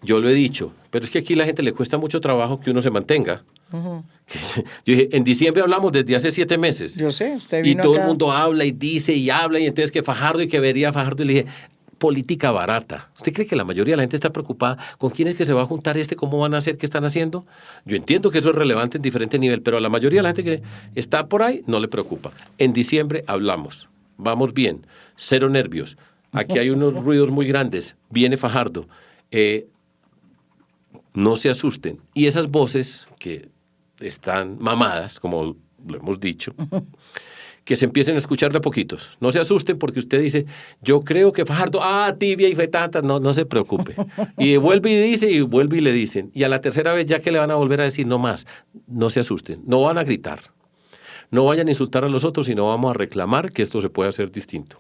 yo lo he dicho, pero es que aquí a la gente le cuesta mucho trabajo que uno se mantenga. Yo dije, en diciembre hablamos desde hace 7 meses. Yo sé, usted vino y todo acá. El mundo habla y dice y habla, y entonces que Fajardo y que vería Fajardo, y le dije, política barata. ¿Usted cree que la mayoría de la gente está preocupada con quién es que se va a juntar cómo van a hacer, qué están haciendo? Yo entiendo que eso es relevante en diferente nivel, pero a la mayoría de la gente que está por ahí no le preocupa. En diciembre hablamos, vamos bien, cero nervios. Aquí hay unos ruidos muy grandes, viene Fajardo. No se asusten. Y esas voces que están mamadas, como lo hemos dicho, que se empiecen a escuchar de a poquitos. No se asusten porque usted dice, yo creo que Fajardo, tibia y fue tanta, no se preocupe. Y vuelve y dice, y vuelve y le dicen. Y a la tercera vez ya que le van a volver a decir, no más, no se asusten, no van a gritar. No vayan a insultar a los otros, sino vamos a reclamar que esto se puede hacer distinto.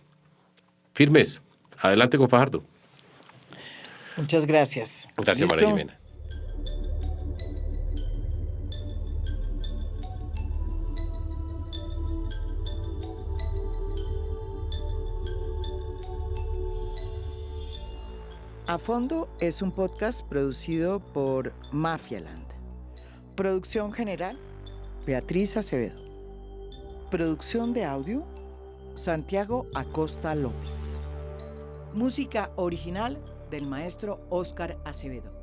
Firmes, adelante con Fajardo. Muchas gracias. Gracias, María Jimena. A Fondo es un podcast producido por Mafialand. Producción general, Beatriz Acevedo. Producción de audio, Santiago Acosta López. Música original del maestro Óscar Acevedo.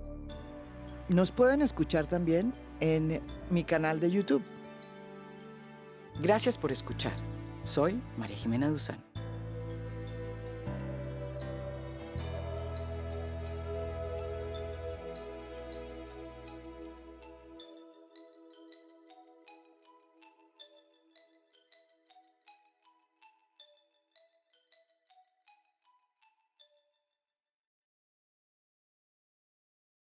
Nos pueden escuchar también en mi canal de YouTube. Gracias por escuchar. Soy María Jimena Duzán.